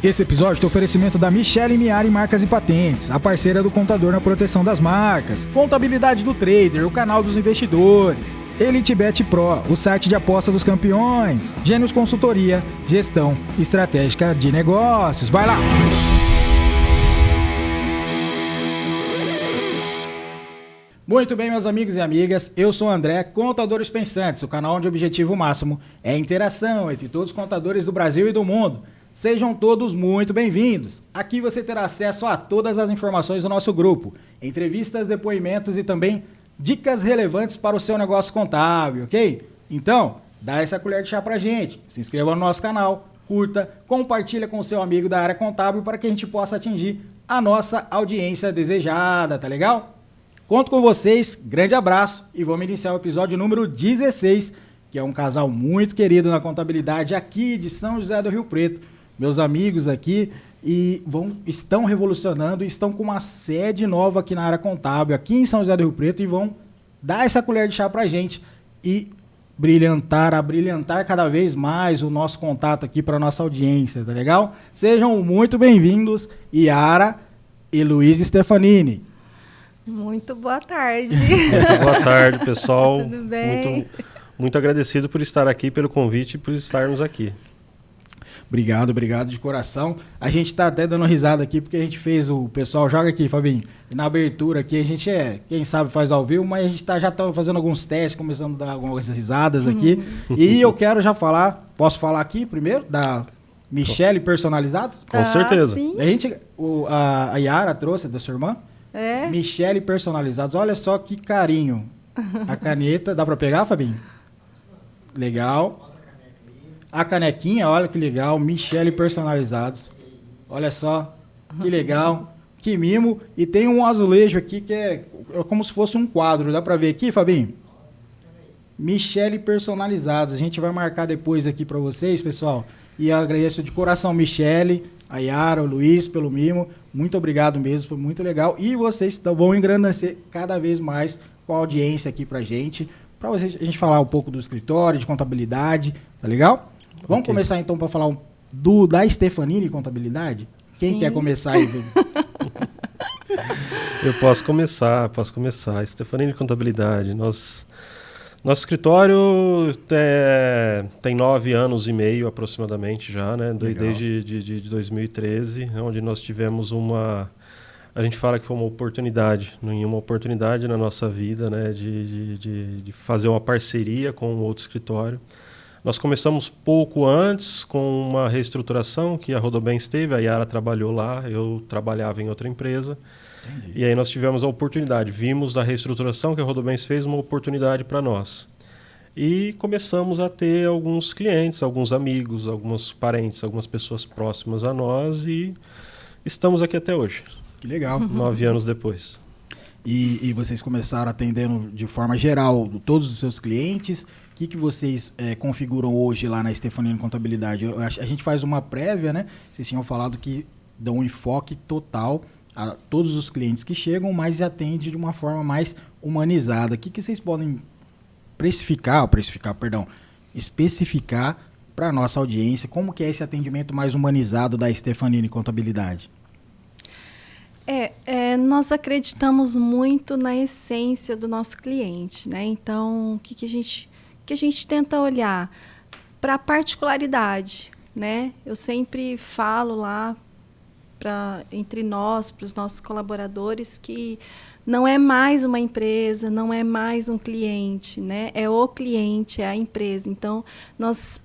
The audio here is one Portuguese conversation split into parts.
Esse episódio tem oferecimento da Michele Miari Marcas e Patentes, a parceira do contador na proteção das marcas, Contabilidade do Trader, o canal dos investidores, EliteBet Pro, o site de aposta dos campeões, Gênios Consultoria, gestão estratégica de negócios. Vai lá! Muito bem, meus amigos e amigas, eu sou o André, Contadores Pensantes, o canal onde o objetivo máximo é a interação entre todos os contadores do Brasil e do mundo. Sejam todos muito bem-vindos. Aqui você terá acesso a todas as informações do nosso grupo, entrevistas, depoimentos e também dicas relevantes para o seu negócio contábil, ok? Então, dá essa colher de chá pra gente, se inscreva no nosso canal, curta, compartilha com o seu amigo da área contábil para que a gente possa atingir a nossa audiência desejada, tá legal? Conto com vocês, grande abraço e vamos iniciar o episódio número 16, que é um casal muito querido na contabilidade aqui de São José do Rio Preto. Meus amigos aqui estão revolucionando, estão com uma sede nova aqui na área contábil, aqui em São José do Rio Preto, e vão dar essa colher de chá pra gente e brilhantar cada vez mais o nosso contato aqui para nossa audiência, tá legal? Sejam muito bem-vindos, Yara e Luiz Stefanini. Muito boa tarde. Muito boa tarde, pessoal. Tudo bem? Muito agradecido por estar aqui, pelo convite e por estarmos aqui. Obrigado de coração. A gente tá até dando risada aqui porque a gente fez o pessoal, joga aqui, Fabinho, na abertura aqui, a gente quem sabe faz ao vivo, mas a gente já tá fazendo alguns testes, começando a dar algumas risadas aqui. E eu quero já falar, posso falar aqui primeiro, da Michele Personalizados? Com certeza. Sim. A Yara trouxe da sua irmã? É. Michele Personalizados, olha só que carinho. A caneta, dá pra pegar, Fabinho? Legal. A canequinha, olha que legal, Michele Personalizados. Olha só, que legal, que mimo. E tem um azulejo aqui que é como se fosse um quadro. Dá pra ver aqui, Fabinho? Michele Personalizados. A gente vai marcar depois aqui pra vocês, pessoal. E eu agradeço de coração, Michele, a Yara, o Luiz, pelo mimo. Muito obrigado mesmo, foi muito legal. E vocês vão engrandecer cada vez mais com a audiência aqui pra gente. Pra a gente falar um pouco do escritório, de contabilidade, tá legal? Vamos começar então para falar da Stefanini Contabilidade? Quem quer começar aí? Eu posso começar. Stefanini Contabilidade. Nosso escritório tem 9 anos e meio aproximadamente já, né? Desde de 2013, onde nós tivemos a gente fala que foi uma oportunidade na nossa vida, né? De fazer uma parceria com outro escritório. Nós começamos pouco antes com uma reestruturação que a Rodobens teve, a Yara trabalhou lá, eu trabalhava em outra empresa. Entendi. E aí nós tivemos a oportunidade, vimos da reestruturação que a Rodobens fez uma oportunidade para nós. E começamos a ter alguns clientes, alguns amigos, alguns parentes, algumas pessoas próximas a nós e estamos aqui até hoje. Que legal. 9 anos depois. E vocês começaram atendendo de forma geral todos os seus clientes. O que vocês configuram hoje lá na Stefanini Contabilidade? A gente faz uma prévia, né? Vocês tinham falado que dão um enfoque total a todos os clientes que chegam, mas atende de uma forma mais humanizada. O que vocês podem especificar para a nossa audiência? Como que é esse atendimento mais humanizado da Stefanini Contabilidade? Nós acreditamos muito na essência do nosso cliente, né? Então, o que a gente tenta olhar para a particularidade, né? Eu sempre falo lá entre nós, para os nossos colaboradores, que não é mais uma empresa, não é mais um cliente, né? É o cliente, é a empresa. Então, nós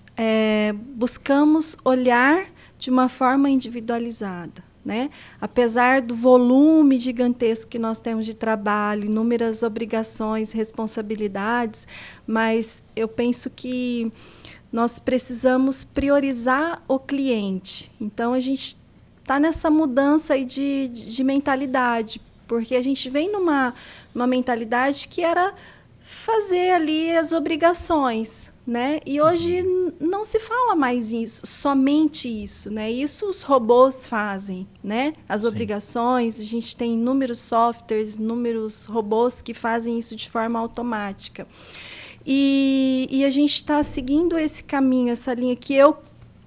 buscamos olhar de uma forma individualizada. Né? Apesar do volume gigantesco que nós temos de trabalho, inúmeras obrigações, responsabilidades, mas eu penso que nós precisamos priorizar o cliente. Então, a gente está nessa mudança aí de mentalidade, porque a gente vem numa mentalidade que era fazer ali as obrigações, né? E hoje não se fala mais isso, somente isso, né? Isso os robôs fazem, né? As obrigações, a gente tem inúmeros softwares, inúmeros robôs que fazem isso de forma automática. E a gente está seguindo esse caminho, essa linha que eu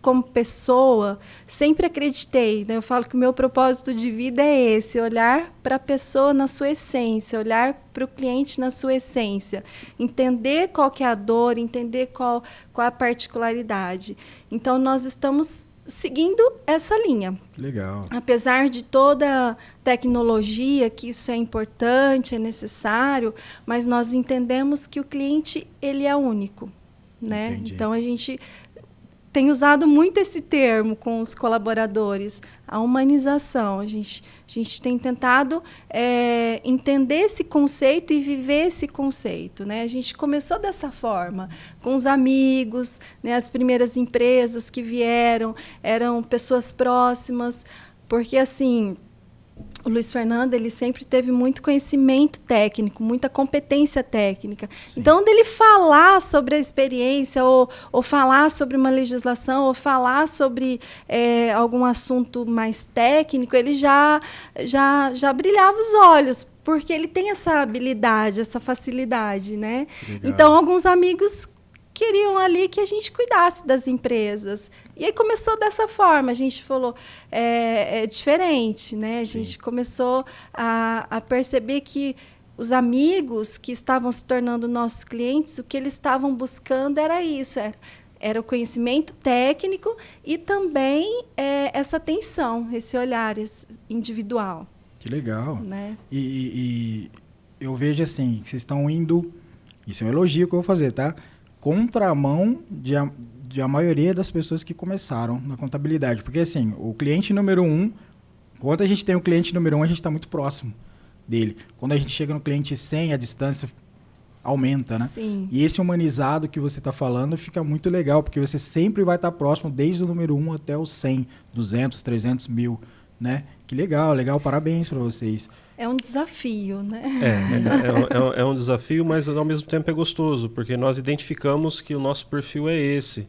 como pessoa, sempre acreditei, né? Eu falo que o meu propósito de vida é esse, olhar para a pessoa na sua essência, olhar para o cliente na sua essência, entender qual que é a dor, entender qual a particularidade. Então, nós estamos seguindo essa linha. Legal. Apesar de toda tecnologia, que isso é importante, é necessário, mas nós entendemos que o cliente ele é único, né? Entendi. Então, a gente tem usado muito esse termo com os colaboradores, a humanização. A gente tem tentado entender esse conceito e viver esse conceito, né? A gente começou dessa forma, com os amigos, né? As primeiras empresas que vieram eram pessoas próximas, porque, assim, o Luiz Fernando, ele sempre teve muito conhecimento técnico, muita competência técnica. Sim. Então, dele falar sobre a experiência, ou falar sobre uma legislação, ou falar sobre algum assunto mais técnico, ele já brilhava os olhos, porque ele tem essa habilidade, essa facilidade, né? Então, alguns amigos queriam ali que a gente cuidasse das empresas. E aí começou dessa forma, a gente falou, é diferente, né? A gente começou a perceber que os amigos que estavam se tornando nossos clientes, o que eles estavam buscando era isso, era o conhecimento técnico e também essa atenção, esse olhar individual. Que legal. Né? E eu vejo assim, que vocês estão indo, isso é um elogio que eu vou fazer, tá? Contramão de a maioria das pessoas que começaram na contabilidade. Porque, assim, o cliente número 1, quando a gente tem o cliente número 1, a gente está muito próximo dele. Quando a gente chega no cliente 100, a distância aumenta, né? Sim. E esse humanizado que você está falando fica muito legal, porque você sempre vai estar próximo, desde o número 1 até o 100, 200, 300 mil, né? Que legal, parabéns para vocês. É um desafio, né? É um desafio, mas ao mesmo tempo é gostoso, porque nós identificamos que o nosso perfil é esse.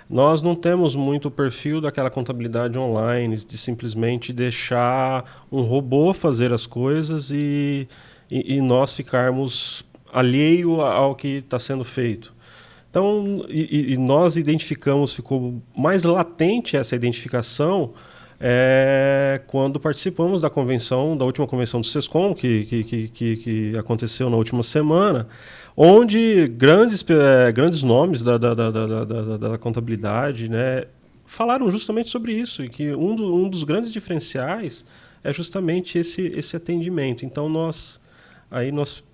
Nós não temos muito o perfil daquela contabilidade online, de simplesmente deixar um robô fazer as coisas e nós ficarmos alheio ao que está sendo feito. Então, nós identificamos, ficou mais latente essa identificação quando participamos da última convenção do SESCOM, que aconteceu na última semana, onde grandes nomes da contabilidade, né, falaram justamente sobre isso, e que um dos grandes diferenciais é justamente esse atendimento. Então, nós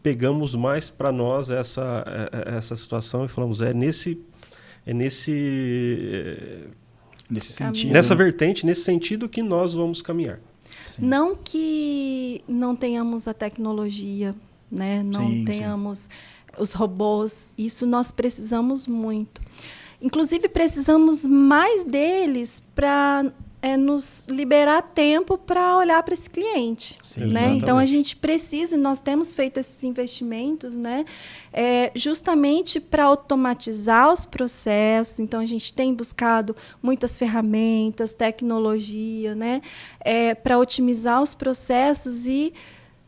pegamos mais para nós essa situação e falamos, nesse sentido, nessa vertente, nesse sentido que nós vamos caminhar. Sim. Não que não tenhamos a tecnologia, né? Não tenhamos os robôs, isso nós precisamos muito. Inclusive, precisamos mais deles para nos liberar tempo para olhar para esse cliente. Sim, né? Então, a gente precisa, nós temos feito esses investimentos, né? Justamente para automatizar os processos. Então, a gente tem buscado muitas ferramentas, tecnologia, né? Para otimizar os processos e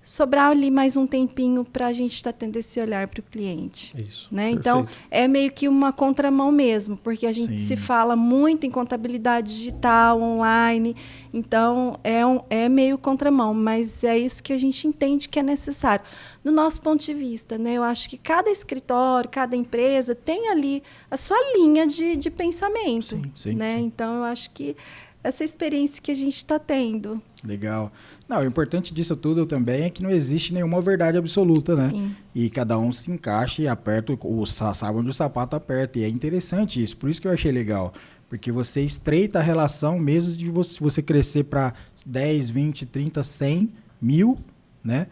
sobrar ali mais um tempinho para a gente estar tendo esse olhar para o cliente. Isso, né? Então, é meio que uma contramão mesmo, porque a gente se fala muito em contabilidade digital, online, então é meio contramão, mas é isso que a gente entende que é necessário. No nosso ponto de vista, né? Eu acho que cada escritório, cada empresa tem ali a sua linha de pensamento. Né? Então, eu acho que essa experiência que a gente está tendo. Legal. Não, o importante disso tudo também é que não existe nenhuma verdade absoluta, né? Sim. E cada um se encaixa e aperta, sabe onde o sapato aperta. E é interessante isso, por isso que eu achei legal. Porque você estreita a relação mesmo de você crescer para 10, 20, 30, 100, 1000, né?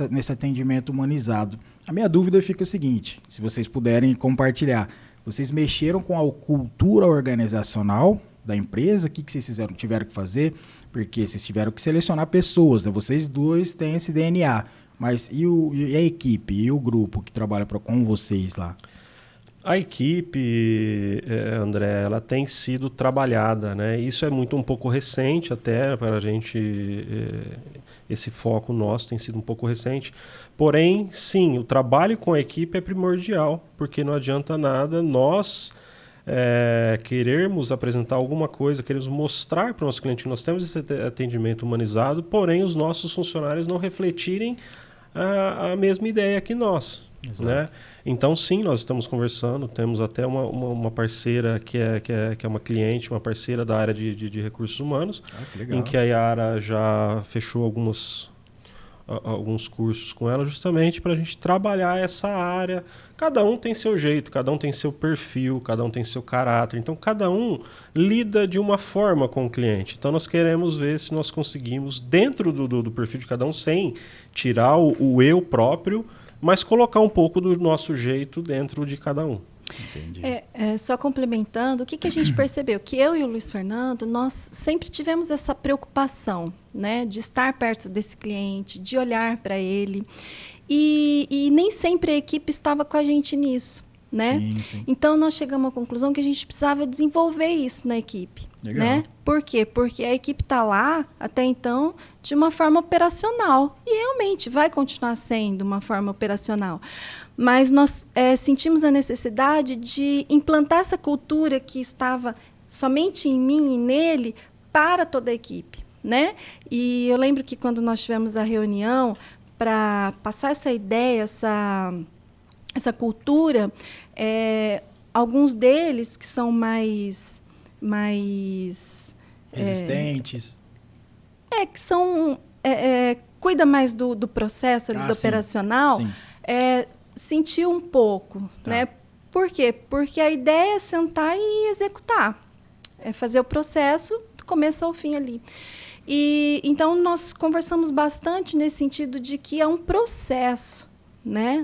Nesse atendimento humanizado. A minha dúvida fica o seguinte, se vocês puderem compartilhar. Vocês mexeram com a cultura organizacional da empresa? O que vocês tiveram que fazer? Porque vocês tiveram que selecionar pessoas, né? Vocês dois têm esse DNA, mas e a equipe, e o grupo que trabalha com vocês lá? A equipe, André, ela tem sido trabalhada, né? Isso é um pouco recente até para a gente, esse foco nosso tem sido um pouco recente. Porém, sim, o trabalho com a equipe é primordial, porque não adianta nada nós querermos apresentar alguma coisa, queremos mostrar para o nosso cliente que nós temos esse atendimento humanizado, porém os nossos funcionários não refletirem a mesma ideia que nós. Né? Então, sim, nós estamos conversando, temos até uma parceira que é uma cliente, uma parceira da área de recursos humanos, em que a Yara já fechou alguns cursos com ela justamente para a gente trabalhar essa área. Cada um tem seu jeito, cada um tem seu perfil, cada um tem seu caráter. Então, cada um lida de uma forma com o cliente. Então, nós queremos ver se nós conseguimos, dentro do perfil de cada um, sem tirar o eu próprio, mas colocar um pouco do nosso jeito dentro de cada um. Entendi. Só complementando, o que a gente percebeu? Que eu e o Luiz Fernando, nós sempre tivemos essa preocupação, né, de estar perto desse cliente, de olhar para ele. E nem sempre a equipe estava com a gente nisso. Né? Sim. Então, nós chegamos à conclusão que a gente precisava desenvolver isso na equipe. Legal. Né? Por quê? Porque a equipe está lá, até então, de uma forma operacional. E realmente vai continuar sendo uma forma operacional. Mas nós sentimos a necessidade de implantar essa cultura que estava somente em mim e nele para toda a equipe. Né? E eu lembro que quando nós tivemos a reunião para passar essa ideia, essa cultura, alguns deles que são mais resistentes, que são cuida mais do processo ali, do sim. Operacional, Sim. Sentiu um pouco, Tá. né? Por quê? Porque a ideia é sentar e executar, fazer o processo do começo ao fim ali. E então nós conversamos bastante nesse sentido de que é um processo. Né?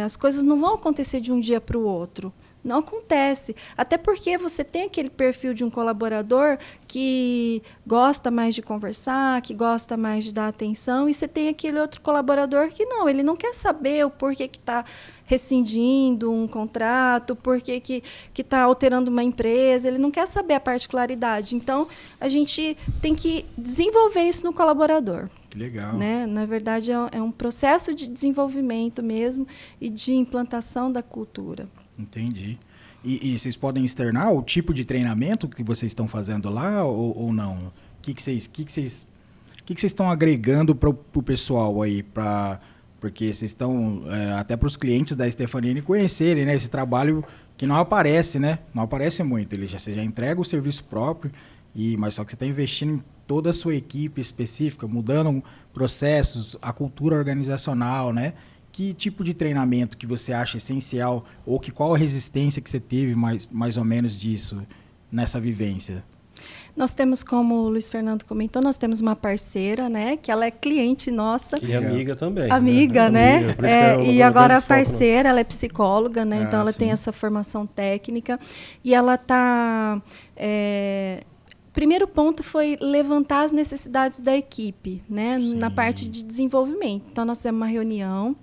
As coisas não vão acontecer de um dia para o outro. Não acontece. Até porque você tem aquele perfil de um colaborador que gosta mais de conversar, que gosta mais de dar atenção, e você tem aquele outro colaborador que não, ele não quer saber o porquê que está rescindindo um contrato, porquê que está alterando uma empresa, ele não quer saber a particularidade. Então, a gente tem que desenvolver isso no colaborador. Que legal. Né? Na verdade, é um processo de desenvolvimento mesmo e de implantação da cultura. Entendi. E vocês podem externar o tipo de treinamento que vocês estão fazendo lá ou não? O que vocês estão agregando para o pessoal aí? Porque vocês estão, até para os clientes da Stefanini conhecerem, né, esse trabalho que não aparece, né? Não aparece muito. Você já entrega o serviço próprio, mas só que você está investindo em toda a sua equipe específica, mudando processos, a cultura organizacional, né? Que tipo de treinamento que você acha essencial ou qual a resistência que você teve mais ou menos disso nessa vivência? Nós temos, como o Luiz Fernando comentou, nós temos uma parceira, né, que ela é cliente nossa. E amiga também. Amiga, né? E agora a parceira, ela é psicóloga, né? Então ela sim. tem essa formação técnica e ela está... Primeiro ponto foi levantar as necessidades da equipe, né, na parte de desenvolvimento. Então nós temos uma reunião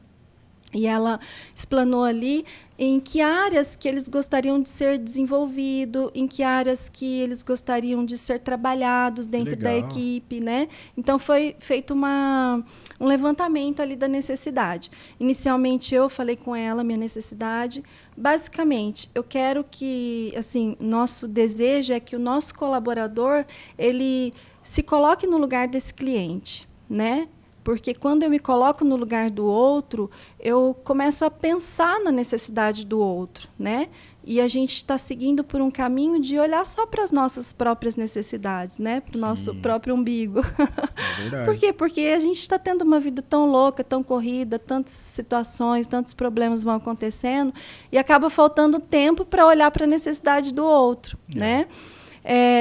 e ela explanou ali em que áreas que eles gostariam de ser desenvolvidos, em que áreas que eles gostariam de ser trabalhados dentro da equipe, né? Então, foi feito um levantamento ali da necessidade. Inicialmente, eu falei com ela a minha necessidade. Basicamente, eu quero que, assim, nosso desejo é que o nosso colaborador, ele se coloque no lugar desse cliente, né? Porque quando eu me coloco no lugar do outro, eu começo a pensar na necessidade do outro, né? E a gente está seguindo por um caminho de olhar só para as nossas próprias necessidades, né? Para o nosso próprio umbigo. É verdade. Por quê? Porque a gente está tendo uma vida tão louca, tão corrida, tantas situações, tantos problemas vão acontecendo, e acaba faltando tempo para olhar para a necessidade do outro, né?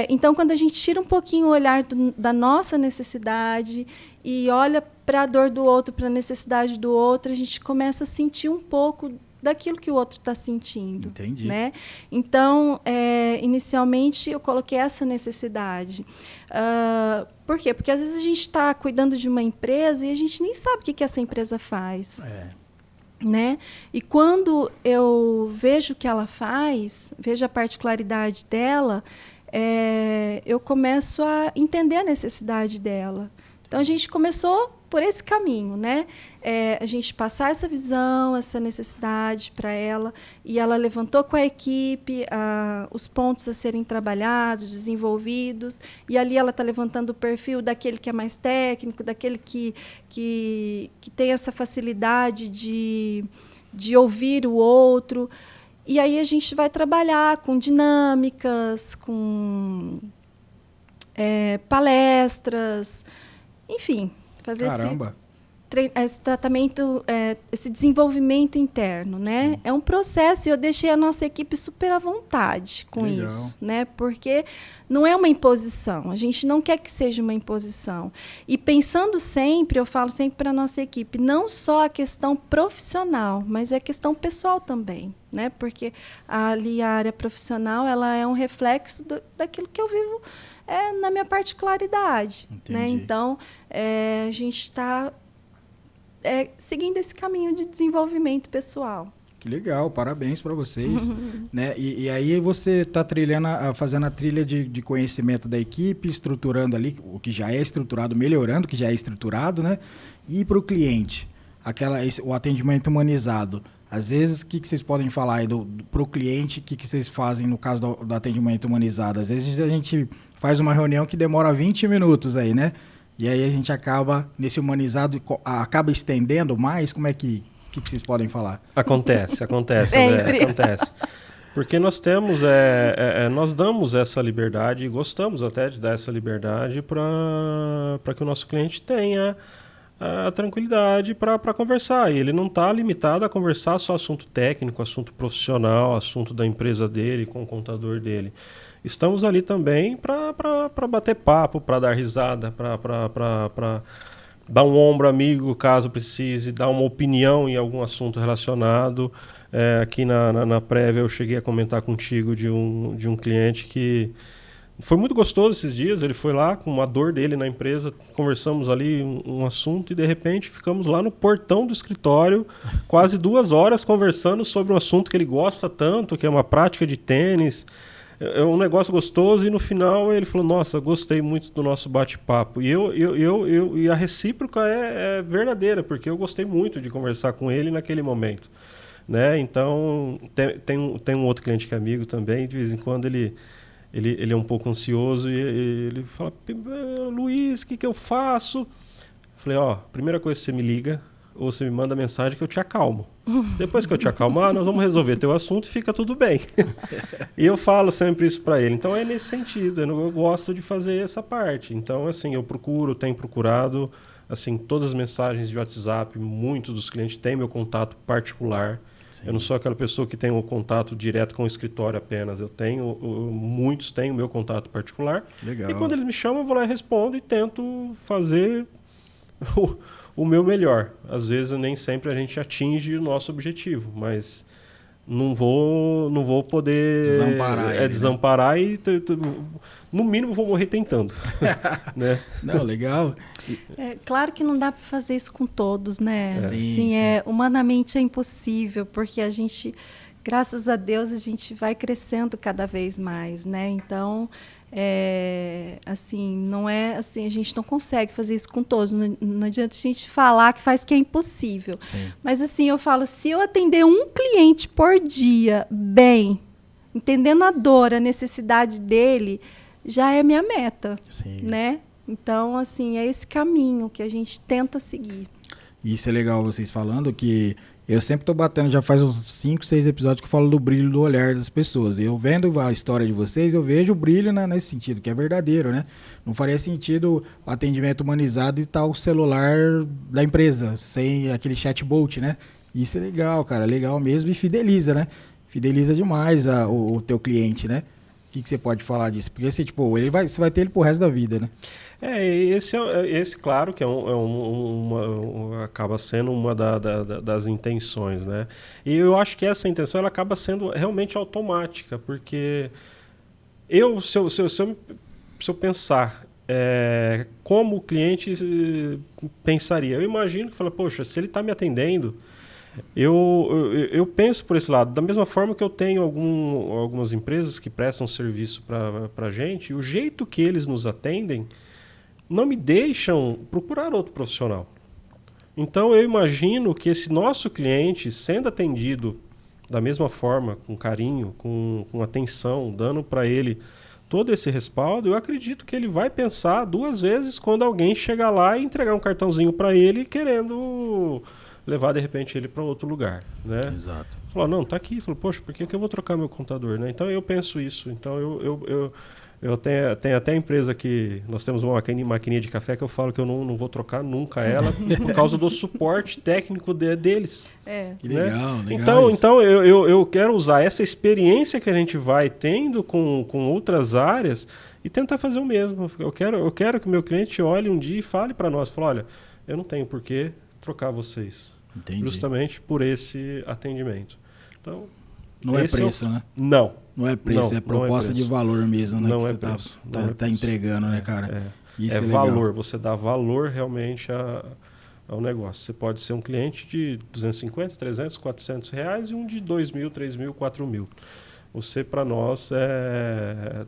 Então, quando a gente tira um pouquinho o olhar da nossa necessidade e olha para a dor do outro, para a necessidade do outro, a gente começa a sentir um pouco daquilo que o outro está sentindo. Entendi. Né? Então, inicialmente, eu coloquei essa necessidade. Por quê? Porque, às vezes, a gente está cuidando de uma empresa e a gente nem sabe o que essa empresa faz. Né? E quando eu vejo o que ela faz, vejo a particularidade dela, eu começo a entender a necessidade dela. Então, a gente começou por esse caminho, né? A gente passar essa visão, essa necessidade para ela, e ela levantou com a equipe os pontos a serem trabalhados, desenvolvidos, e ali ela está levantando o perfil daquele que é mais técnico, daquele que tem essa facilidade de ouvir o outro. E aí a gente vai trabalhar com dinâmicas, com palestras, enfim, fazer esse tratamento, esse desenvolvimento interno, né? Sim. É um processo, e eu deixei a nossa equipe super à vontade com isso, né? Porque não é uma imposição, a gente não quer que seja uma imposição. E pensando sempre, eu falo sempre para a nossa equipe, não só a questão profissional, mas a questão pessoal também, né? Porque ali a área profissional, ela é um reflexo daquilo que eu vivo na minha particularidade, né? Então, a gente está seguindo esse caminho de desenvolvimento pessoal. Que legal, parabéns para vocês. Né? E aí você está fazendo a trilha de conhecimento da equipe, estruturando ali o que já é estruturado, melhorando o que já é estruturado, né? E para o cliente, o atendimento humanizado. Às vezes, o que vocês podem falar aí para o cliente, o que vocês fazem no caso do atendimento humanizado? Às vezes a gente faz uma reunião que demora 20 minutos aí, né? E aí a gente acaba, nesse humanizado, acaba estendendo mais. Como é que vocês podem falar? Acontece, André, acontece. Porque nós temos, nós damos essa liberdade, e gostamos até de dar essa liberdade para que o nosso cliente tenha a tranquilidade para conversar. E ele não está limitado a conversar só assunto técnico, assunto profissional, assunto da empresa dele, com o contador dele. Estamos ali também para bater papo, para dar risada, para dar um ombro amigo caso precise, dar uma opinião em algum assunto relacionado. Aqui na prévia eu cheguei a comentar contigo de um cliente que foi muito gostoso esses dias. Ele foi lá com uma dor dele na empresa, conversamos ali um assunto e de repente ficamos lá no portão do escritório quase 2 horas conversando sobre um assunto que ele gosta tanto, que é uma prática de tênis. É um negócio gostoso, e no final ele falou: nossa, gostei muito do nosso bate-papo. E a recíproca é verdadeira, porque eu gostei muito de conversar com ele naquele momento, né? Então, tem um outro cliente que é amigo também, de vez em quando ele é um pouco ansioso e ele fala: Luiz, o que eu faço? Eu falei: primeira coisa, você me liga ou você me manda mensagem que eu te acalmo. Depois que eu te acalmar, nós vamos resolver teu assunto e fica tudo bem. E eu falo sempre isso para ele. Então é nesse sentido, eu gosto de fazer essa parte. Então, assim, eu tenho procurado, assim, todas as mensagens de WhatsApp, muitos dos clientes têm meu contato particular. Sim. Eu não sou aquela pessoa que tem um contato direto com o escritório apenas. Muitos têm o meu contato particular. Legal. E quando eles me chamam, eu vou lá e respondo e tento fazer o meu melhor. Às vezes nem sempre a gente atinge o nosso objetivo, mas não vou poder desamparar, né? E no mínimo vou morrer tentando. Né? Não, legal. Claro que não dá para fazer isso com todos, né? Sim. Humanamente é impossível, porque a gente, graças a Deus, a gente vai crescendo cada vez mais, né? Então, assim, não é assim, a gente não consegue fazer isso com todos. Não adianta a gente falar que faz que é impossível. Sim. Mas assim, eu falo, se eu atender um cliente por dia bem, entendendo a dor, a necessidade dele, já é minha meta. Sim. Né? Então, assim, é esse caminho que a gente tenta seguir. Isso é legal vocês falando, que eu sempre estou batendo, já faz uns 5, 6 episódios que eu falo do brilho do olhar das pessoas. Eu vendo a história de vocês, eu vejo o brilho nesse sentido, que é verdadeiro, né? Não faria sentido o atendimento humanizado e tal o celular da empresa, sem aquele chatbot, né? Isso é legal, cara, legal mesmo, e fideliza, né? Fideliza demais o teu cliente, né? O que você pode falar disso? Porque você, você vai ter ele pro resto da vida, né? Esse claro que acaba sendo uma das intenções, né? E eu acho que essa intenção ela acaba sendo realmente automática, porque se eu pensar como o cliente pensaria, eu imagino que fala, poxa, se ele está me atendendo, eu penso por esse lado. Da mesma forma que eu tenho algumas empresas que prestam serviço para a gente, o jeito que eles nos atendem não me deixam procurar outro profissional. Então, eu imagino que esse nosso cliente, sendo atendido da mesma forma, com carinho, com atenção, dando para ele todo esse respaldo, eu acredito que ele vai pensar 2 vezes quando alguém chegar lá e entregar um cartãozinho para ele querendo levar, de repente, ele para outro lugar, né? Exato. Falou, não, tá aqui. Falou, poxa, por que eu vou trocar meu contador, né? Então, eu penso isso. Então, eu tenho até a empresa que nós temos uma maquininha de café que eu falo que eu não vou trocar nunca ela por causa do suporte técnico deles. Que legal, né? legal. Então eu quero usar essa experiência que a gente vai tendo com outras áreas e tentar fazer o mesmo. Eu quero que o meu cliente olhe um dia e fale para nós, fale, olha, eu não tenho por que trocar vocês. Entendi. Justamente por esse atendimento. Então, não é preço, né? Não. Não é preço, é proposta de valor mesmo, né? Não que é você preço. tá entregando, né, cara? Isso é valor, você dá valor realmente ao negócio. Você pode ser um cliente de 250, 300, 400 reais e um de 2 mil, 3 mil, 4 mil. Você, para nós,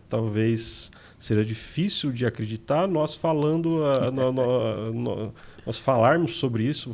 talvez seja difícil de acreditar nós nós falarmos sobre isso,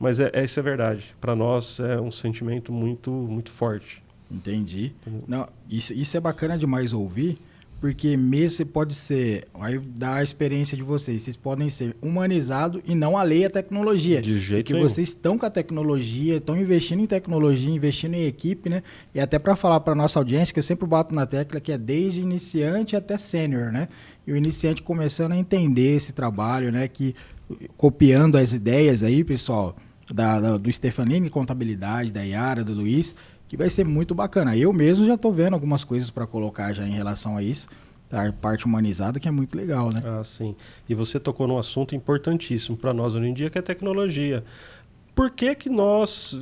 mas isso é verdade. Para nós é um sentimento muito, muito forte. Entendi. Não, isso é bacana demais ouvir, porque mesmo você pode ser, aí dá a experiência de vocês podem ser humanizados e não alheio à tecnologia. De jeito nenhum. Porque vocês estão com a tecnologia, estão investindo em tecnologia, investindo em equipe, né? E até para falar para nossa audiência, que eu sempre bato na tecla, que é desde iniciante até sênior, né? E o iniciante começando a entender esse trabalho, né? Que copiando as ideias aí, pessoal, do Stefanini Contabilidade, da Yara, do Luiz, que vai ser muito bacana. Eu mesmo já estou vendo algumas coisas para colocar já em relação a isso, a parte humanizada, que é muito legal, né? Ah, sim. E você tocou num assunto importantíssimo para nós hoje em dia, que é a tecnologia. Por que nós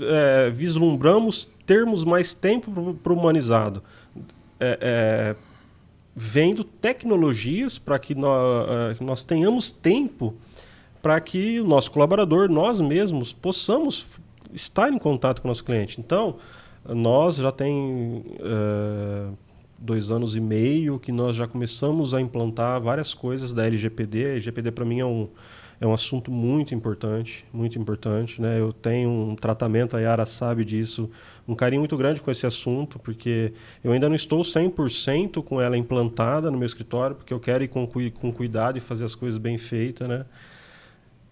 vislumbramos termos mais tempo para o humanizado? Vendo tecnologias para que nós tenhamos tempo para que o nosso colaborador, nós mesmos, possamos estar em contato com o nosso cliente. Então, nós já tem 2 anos e meio que nós já começamos a implantar várias coisas da LGPD. A LGPD para mim é um assunto muito importante, né? Eu tenho um tratamento, a Yara sabe disso, um carinho muito grande com esse assunto, porque eu ainda não estou 100% com ela implantada no meu escritório, porque eu quero ir com cuidado e fazer as coisas bem feitas, né?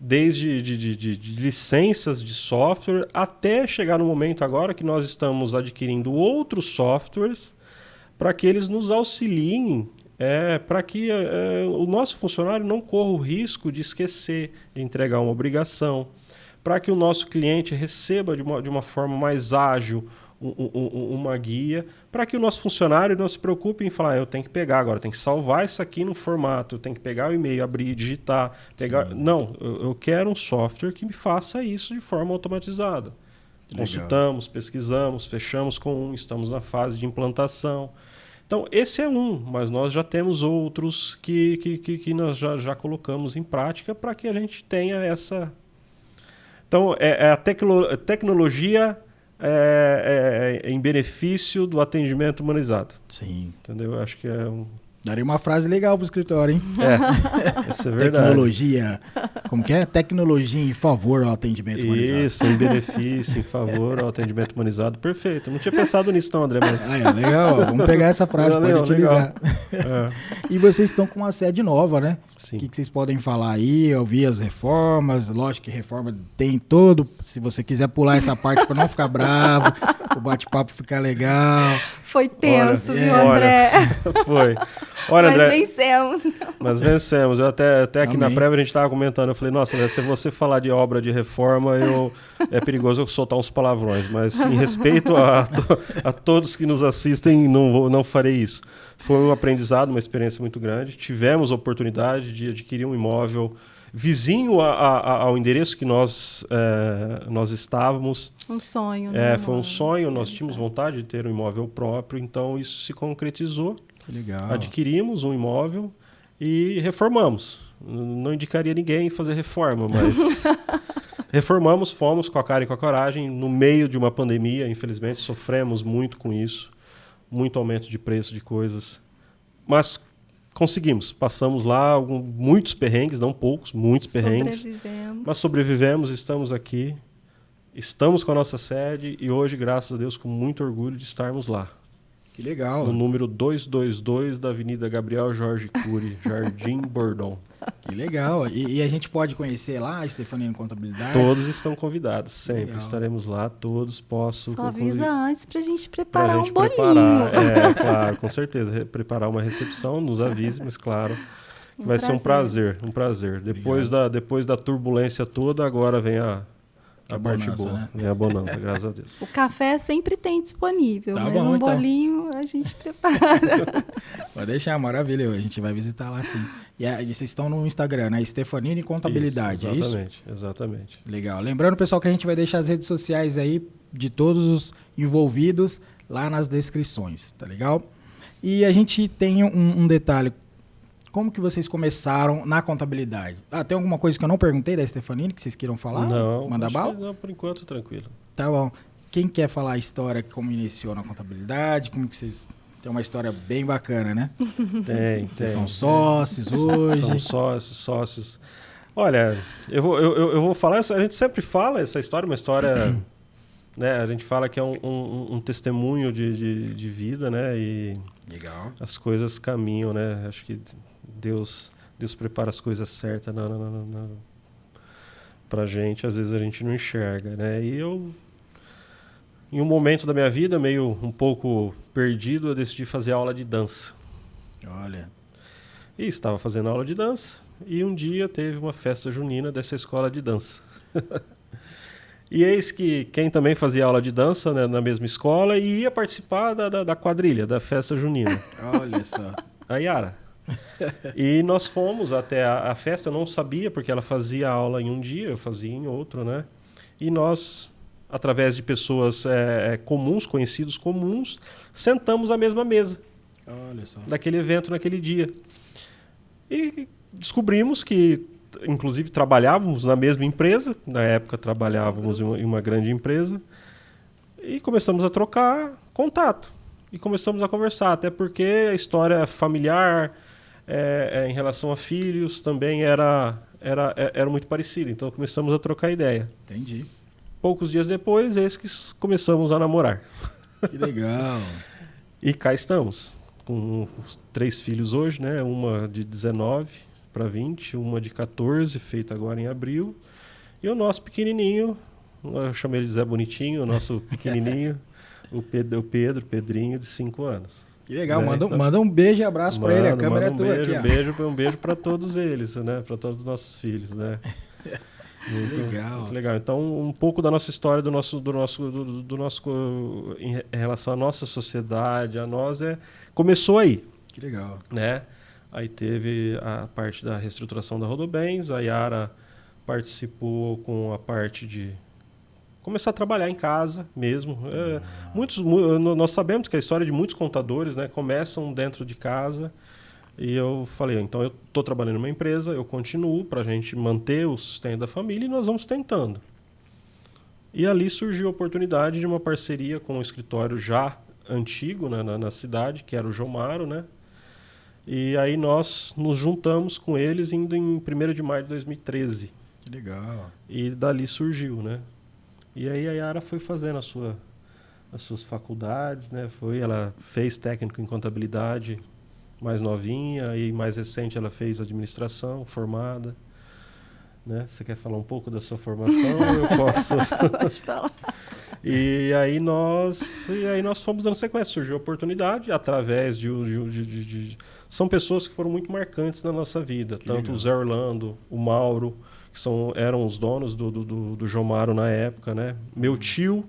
Desde de licenças de software até chegar no momento agora que nós estamos adquirindo outros softwares para que eles nos auxiliem, para que o nosso funcionário não corra o risco de esquecer de entregar uma obrigação, para que o nosso cliente receba de uma forma mais ágil uma guia, para que o nosso funcionário não se preocupe em falar, eu tenho que pegar agora, tenho que salvar isso aqui no formato, eu tenho que pegar o e-mail, abrir, digitar, pegar... Sim. Não, eu quero um software que me faça isso de forma automatizada. Legal. Consultamos, pesquisamos, fechamos com estamos na fase de implantação. Então, esse é mas nós já temos outros que nós já colocamos em prática para que a gente tenha essa... Então, a tecnologia... em benefício do atendimento humanizado. Sim. Entendeu? Eu acho que daria uma frase legal pro escritório, hein? Isso é verdade. Tecnologia. Como que é? Tecnologia em favor ao atendimento humanizado. Isso, em benefício, em favor ao atendimento humanizado. Perfeito. Não tinha pensado nisso não, André, mas... legal. Vamos pegar essa frase, pode utilizar. E vocês estão com uma sede nova, né? Sim. O que vocês podem falar aí? Eu vi as reformas. Lógico que reforma tem todo. Se você quiser pular essa parte para não ficar bravo, o bate-papo ficar legal. Foi tenso, viu, André? Foi. Olha, Mas André, vencemos. Mas vencemos. Eu até aqui na prévia a gente estava comentando. Eu falei, nossa, André, se você falar de obra de reforma, é perigoso eu soltar uns palavrões. Mas em respeito a todos que nos assistem, não farei isso. Foi um aprendizado, uma experiência muito grande. Tivemos a oportunidade de adquirir um imóvel vizinho ao endereço que nós estávamos. Um sonho. Foi um sonho. Nós tínhamos vontade de ter um imóvel próprio. Então isso se concretizou. Legal. Adquirimos um imóvel e reformamos. Não indicaria ninguém fazer reforma, mas reformamos, fomos com a cara e com a coragem, no meio de uma pandemia, infelizmente, sofremos muito com isso, muito aumento de preço de coisas, mas conseguimos. Passamos lá muitos perrengues, não poucos, muitos perrengues. Sobrevivemos. Mas sobrevivemos, estamos aqui. Estamos com a nossa sede e hoje, graças a Deus, com muito orgulho de estarmos lá. Que legal. No número 222 da Avenida Gabriel Jorge Cury, Jardim Bordon. Que legal. E a gente pode conhecer lá a Stefanini Contabilidade? Todos estão convidados, sempre. Legal. Estaremos lá, todos posso. Só avisa antes pra gente Pra preparar gente um bolinho. preparar, claro, com certeza. Preparar uma recepção, nos avise, mas claro, que vai ser um prazer. Depois da turbulência toda, agora vem a parte bonança, boa. né? Vem a bonança, graças a Deus. O café sempre tem disponível, Tá mas bom, um então. bolinho a gente prepara. Pode deixar, maravilha. A gente vai visitar lá sim. E vocês estão no Instagram, né? Stefanini Contabilidade, é isso? Exatamente. Legal. Lembrando, pessoal, que a gente vai deixar as redes sociais aí de todos os envolvidos lá nas descrições, tá legal? E a gente tem um detalhe. Como que vocês começaram na contabilidade? Tem alguma coisa que eu não perguntei da Stefanini que vocês queiram falar? Não, Manda bala? não, por enquanto, tranquilo. Tá bom. Quem quer falar a história, como iniciou na contabilidade? Como que vocês... Tem uma história bem bacana, né? Tem. Vocês são sócios hoje? São sócios. Olha, eu vou falar, a gente sempre fala essa história, uma história, né? A gente fala que é um testemunho de vida, né? E Legal. as coisas caminham, né? Acho que Deus prepara as coisas certas pra gente, às vezes a gente não enxerga, né? E eu, em um momento da minha vida, meio um pouco perdido, eu decidi fazer aula de dança. Olha. E estava fazendo aula de dança, e um dia teve uma festa junina dessa escola de dança. E eis que quem também fazia aula de dança, né, na mesma escola e ia participar da quadrilha, da festa junina. Olha só. A Yara. E nós fomos até a festa, eu não sabia, porque ela fazia aula em um dia, eu fazia em outro, né? E nós, através de pessoas comuns, conhecidos comuns, sentamos à mesma mesa. Olha só. Daquele evento, naquele dia. E descobrimos que, inclusive, trabalhávamos na mesma empresa, na época trabalhávamos em uma grande empresa, e começamos a trocar contato. E começamos a conversar, até porque a história familiar... em relação a filhos, também era muito parecida. Então, começamos a trocar ideia. Entendi. Poucos dias depois, eis que começamos a namorar. Que legal. E cá estamos, com 3 filhos hoje, né? Uma de 19 para 20, uma de 14, feita agora em abril. E o nosso pequenininho, eu chamei ele de Zé Bonitinho, o nosso pequenininho, o Pedrinho, de 5 anos. Que legal, Né? manda um beijo e abraço pra ele, a câmera é tua aqui. Um beijo para todos eles, né? Para todos os nossos filhos, né? Muito legal. Então, um pouco da nossa história, do nosso em relação à nossa sociedade, a nós, começou aí. Que legal. Né? Aí teve a parte da reestruturação da Rodobens, a Yara participou com a parte de começar a trabalhar em casa mesmo. Nós sabemos que a história de muitos contadores, né, começam dentro de casa. E eu falei, então eu estou trabalhando numa empresa, eu continuo para a gente manter o sustento da família e nós vamos tentando. E ali surgiu a oportunidade de uma parceria com um escritório já antigo, né, na cidade, que era o Jomaro, né? E aí nós nos juntamos com eles indo em 1º de maio de 2013. Que legal. E dali surgiu, né? E aí a Yara foi fazendo as suas faculdades, né? Ela fez técnico em contabilidade mais novinha e mais recente ela fez administração, formada. Né? Você quer falar um pouco da sua formação? Eu posso. Pode falar. E aí nós fomos dando sequência. Surgiu a oportunidade através são pessoas que foram muito marcantes na nossa vida. Que tanto legal. O Zé Orlando, o Mauro, que eram os donos do Jomaro na época, né? Meu tio,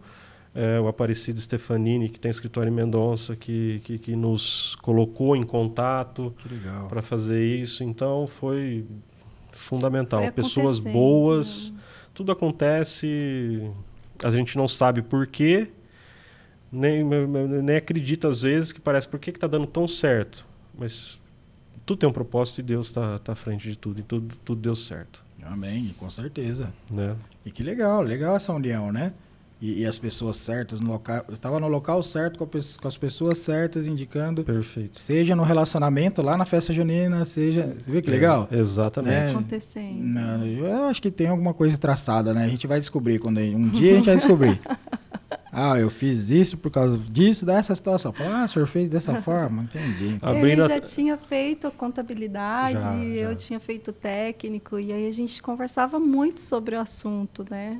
o Aparecido Stefanini, que tem escritório em Mendonça, que nos colocou em contato para fazer isso. Então foi fundamental. Pessoas boas, tudo acontece, a gente não sabe por quê, nem acredita às vezes que parece por que está dando tão certo. Mas tudo tem um propósito e Deus está à frente de tudo, e tudo deu certo. Amém, com certeza. Né? E que legal essa união, né? e as pessoas certas no local. Eu estava no local certo, com as pessoas certas, indicando. Perfeito. Seja no relacionamento, lá na festa junina, seja. Você viu que legal? Exatamente. Acontecendo. Eu acho que tem alguma coisa traçada, né? A gente vai descobrir. Um dia a gente vai descobrir. Eu fiz isso por causa disso, dessa situação. Fala, o senhor fez dessa forma? Entendi. Ele já tinha feito a contabilidade, já. Eu tinha feito técnico, e aí a gente conversava muito sobre o assunto, né?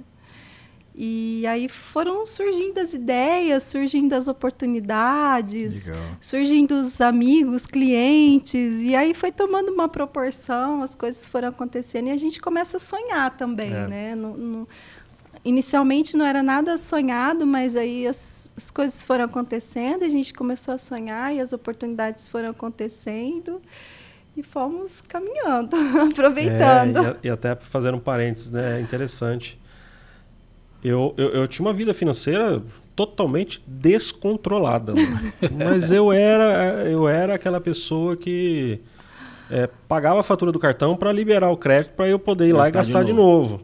E aí foram surgindo as ideias, surgindo as oportunidades, Legal. surgindo os amigos, clientes, e aí foi tomando uma proporção, as coisas foram acontecendo e a gente começa a sonhar também, né? Inicialmente não era nada sonhado, mas aí as coisas foram acontecendo, a gente começou a sonhar e as oportunidades foram acontecendo e fomos caminhando, aproveitando. E até fazendo um parênteses, né? É interessante. Eu tinha uma vida financeira totalmente descontrolada, mas eu era aquela pessoa que pagava a fatura do cartão para liberar o crédito para eu poder ir lá e gastar de novo.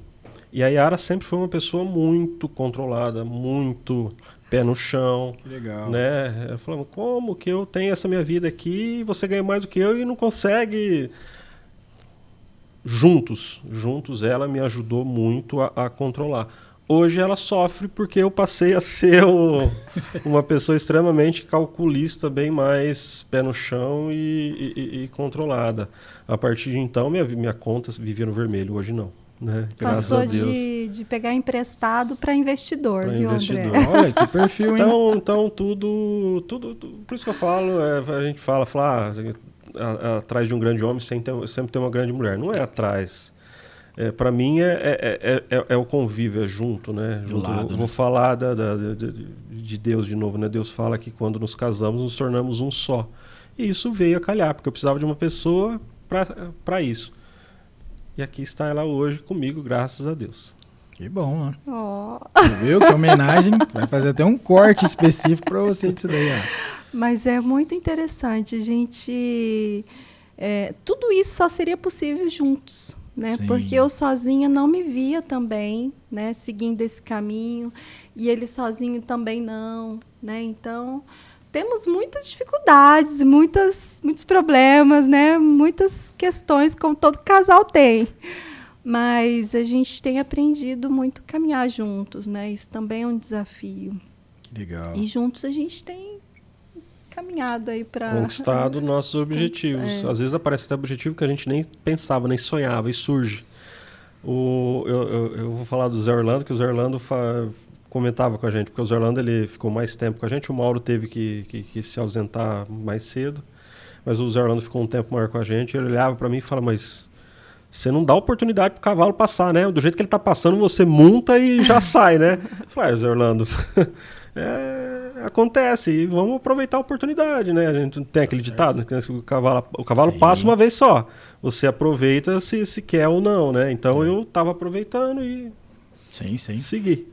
E a Yara sempre foi uma pessoa muito controlada, muito pé no chão. Que legal. Né? Eu falava, como que eu tenho essa minha vida aqui e você ganha mais do que eu e não consegue... Juntos ela me ajudou muito a controlar. Hoje ela sofre porque eu passei a ser uma pessoa extremamente calculista, bem mais pé no chão e controlada. A partir de então, minha conta vivia no vermelho, hoje não. Né? Graças Passou a Deus. de pegar emprestado para investidor, viu, André? Olha, que perfil, hein? Então tudo... Por isso que eu falo, a gente fala atrás de um grande homem sempre tem uma grande mulher. Não é atrás. Para mim é o convívio, é junto, né? Vou falar de Deus de novo, né? Deus fala que quando nos casamos nos tornamos um só. E isso veio a calhar, porque eu precisava de uma pessoa para isso. E aqui está ela hoje comigo, graças a Deus. Que bom, né? Oh. Você viu que homenagem? Vai fazer até um corte específico para você disso daí. Mas é muito interessante, gente. Tudo isso só seria possível juntos. Né? Porque eu sozinha não me via também, né? Seguindo esse caminho, e ele sozinho também não, né? Então temos muitas dificuldades, muitos problemas, né? Muitas questões, como todo casal tem, mas a gente tem aprendido muito a caminhar juntos, né? Isso também é um desafio. Legal. E juntos a gente tem caminhado aí para conquistado nossos objetivos. Às vezes aparece até objetivo que a gente nem pensava, nem sonhava, e surge. Eu vou falar do Zé Orlando, que o Zé Orlando comentava com a gente, porque o Zé Orlando ele ficou mais tempo com a gente, o Mauro teve que se ausentar mais cedo, mas o Zé Orlando ficou um tempo maior com a gente, ele olhava para mim e falava, mas você não dá oportunidade pro cavalo passar, né? Do jeito que ele tá passando, você monta e já sai, né? Eu falei, Zé Orlando... acontece, e vamos aproveitar a oportunidade, né? A gente tem aquele ditado, né? O cavalo passa uma vez só. Você aproveita se quer ou não, né? Então eu estava aproveitando e segui.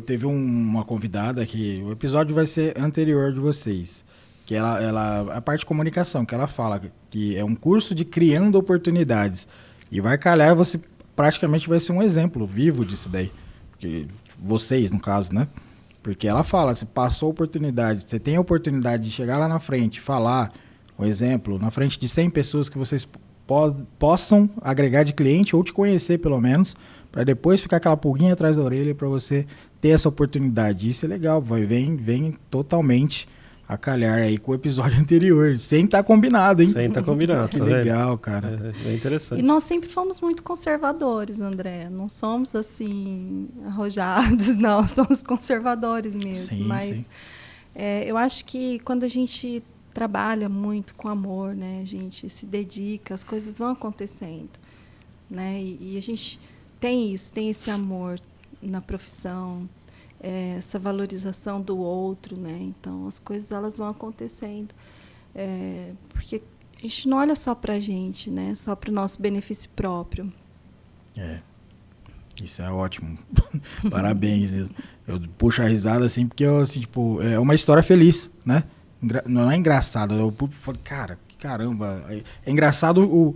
Teve uma convidada que o episódio vai ser anterior de vocês, que a parte de comunicação, que ela fala que é um curso de criando oportunidades. E vai calhar, você praticamente vai ser um exemplo vivo disso daí. Porque vocês, no caso, né? Porque ela fala, você passou a oportunidade, você tem a oportunidade de chegar lá na frente, falar, por exemplo, na frente de 100 pessoas que vocês possam agregar de cliente ou te conhecer pelo menos, para depois ficar aquela pulguinha atrás da orelha para você ter essa oportunidade. Isso é legal, vem totalmente a calhar aí com o episódio anterior, sem estar combinado, hein? Sem estar combinado, que tá legal, vendo? cara. É interessante. E nós sempre fomos muito conservadores, André. Não somos, assim, arrojados, não. Somos conservadores mesmo. Sim, mas eu acho que quando a gente trabalha muito com amor, né? A gente se dedica, as coisas vão acontecendo, né? E a gente tem isso, tem esse amor na profissão, essa valorização do outro, né? Então as coisas elas vão acontecendo, porque a gente não olha só para a gente, né? Só para o nosso benefício próprio. Isso é ótimo. Parabéns. Eu puxo a risada assim porque assim, tipo, é uma história feliz, né? Não é engraçado. Eu falo, cara, caramba. É engraçado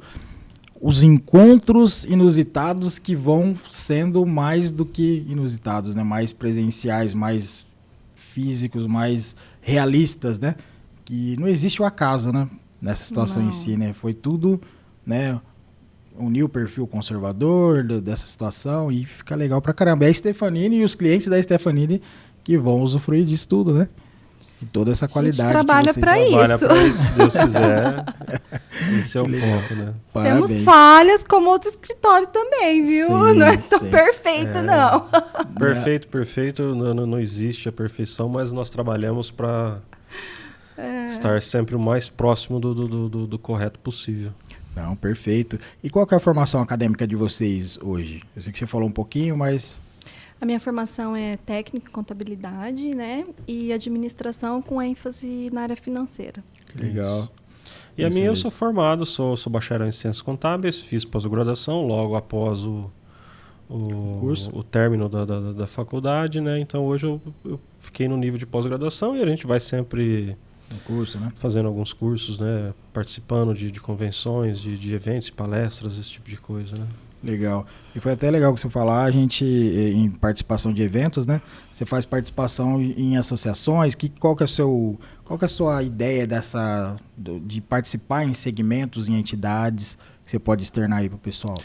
os encontros inusitados que vão sendo mais do que inusitados, né? Mais presenciais, mais físicos, mais realistas, né? Que não existe o acaso, né? Nessa situação em si, né? Foi tudo, né? Unir o perfil conservador dessa situação e fica legal pra caramba. É a Stefanini e os clientes da Stefanini que vão usufruir disso tudo, né? De toda essa qualidade. A gente trabalha para isso. Trabalha para isso, se Deus quiser. Esse é o foco, né? Parabéns. Temos falhas como outro escritório também, viu? Sim, Não é tão sim. perfeito, não. Perfeito, não existe a perfeição, mas nós trabalhamos para estar sempre o mais próximo do correto possível. Não, perfeito. E qual que é a formação acadêmica de vocês hoje? Eu sei que você falou um pouquinho, mas... A minha formação é técnica em contabilidade, né? E administração com ênfase na área financeira. Legal. Isso. E a minha, eu sou formado, sou bacharel em Ciências Contábeis, fiz pós-graduação logo após o término da faculdade, né? Então hoje eu fiquei no nível de pós-graduação e a gente vai sempre curso, né? fazendo alguns cursos, né? Participando de convenções, de eventos, palestras, esse tipo de coisa, né? Legal. E foi até legal que você falar, a gente, em participação de eventos, né? Você faz participação em associações, qual que é a sua ideia de participar em segmentos, em entidades, que você pode externar aí pro pessoal?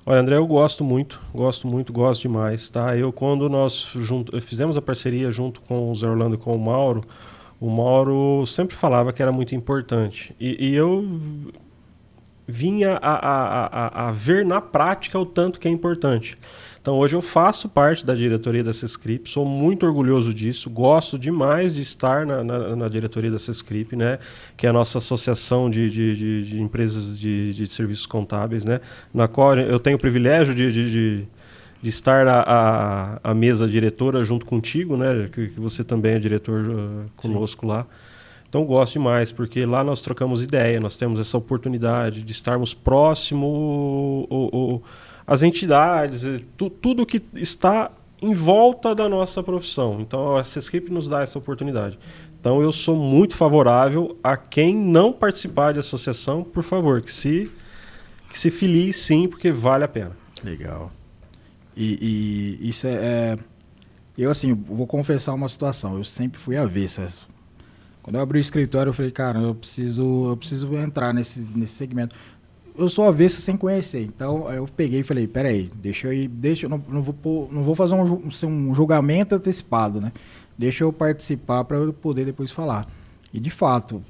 Olha, André, eu gosto gosto demais, tá? Quando nós fizemos a parceria junto com o Zé Orlando e com o Mauro sempre falava que era muito importante. E eu vinha a ver na prática o tanto que é importante. Então hoje eu faço parte da diretoria da Sescrip, sou muito orgulhoso disso, gosto demais de estar na diretoria da Sescrip, né, que é a nossa associação de empresas de serviços contábeis, né, na qual eu tenho o privilégio de estar à mesa diretora junto contigo, né, que você também é diretor conosco lá. Então gosto demais, porque lá nós trocamos ideia, nós temos essa oportunidade de estarmos próximo às entidades, tudo que está em volta da nossa profissão. Então a Sescrip nos dá essa oportunidade. Então eu sou muito favorável a quem não participar de associação, por favor, que se filie sim, porque vale a pena. Legal. E isso eu assim, vou confessar uma situação, eu sempre fui avesso. Quando eu abri o escritório, eu falei, cara, eu preciso entrar nesse segmento. Eu sou avesso sem conhecer, então eu peguei e falei, peraí, eu não vou fazer um julgamento antecipado, né? Deixa eu participar para eu poder depois falar. E de fato,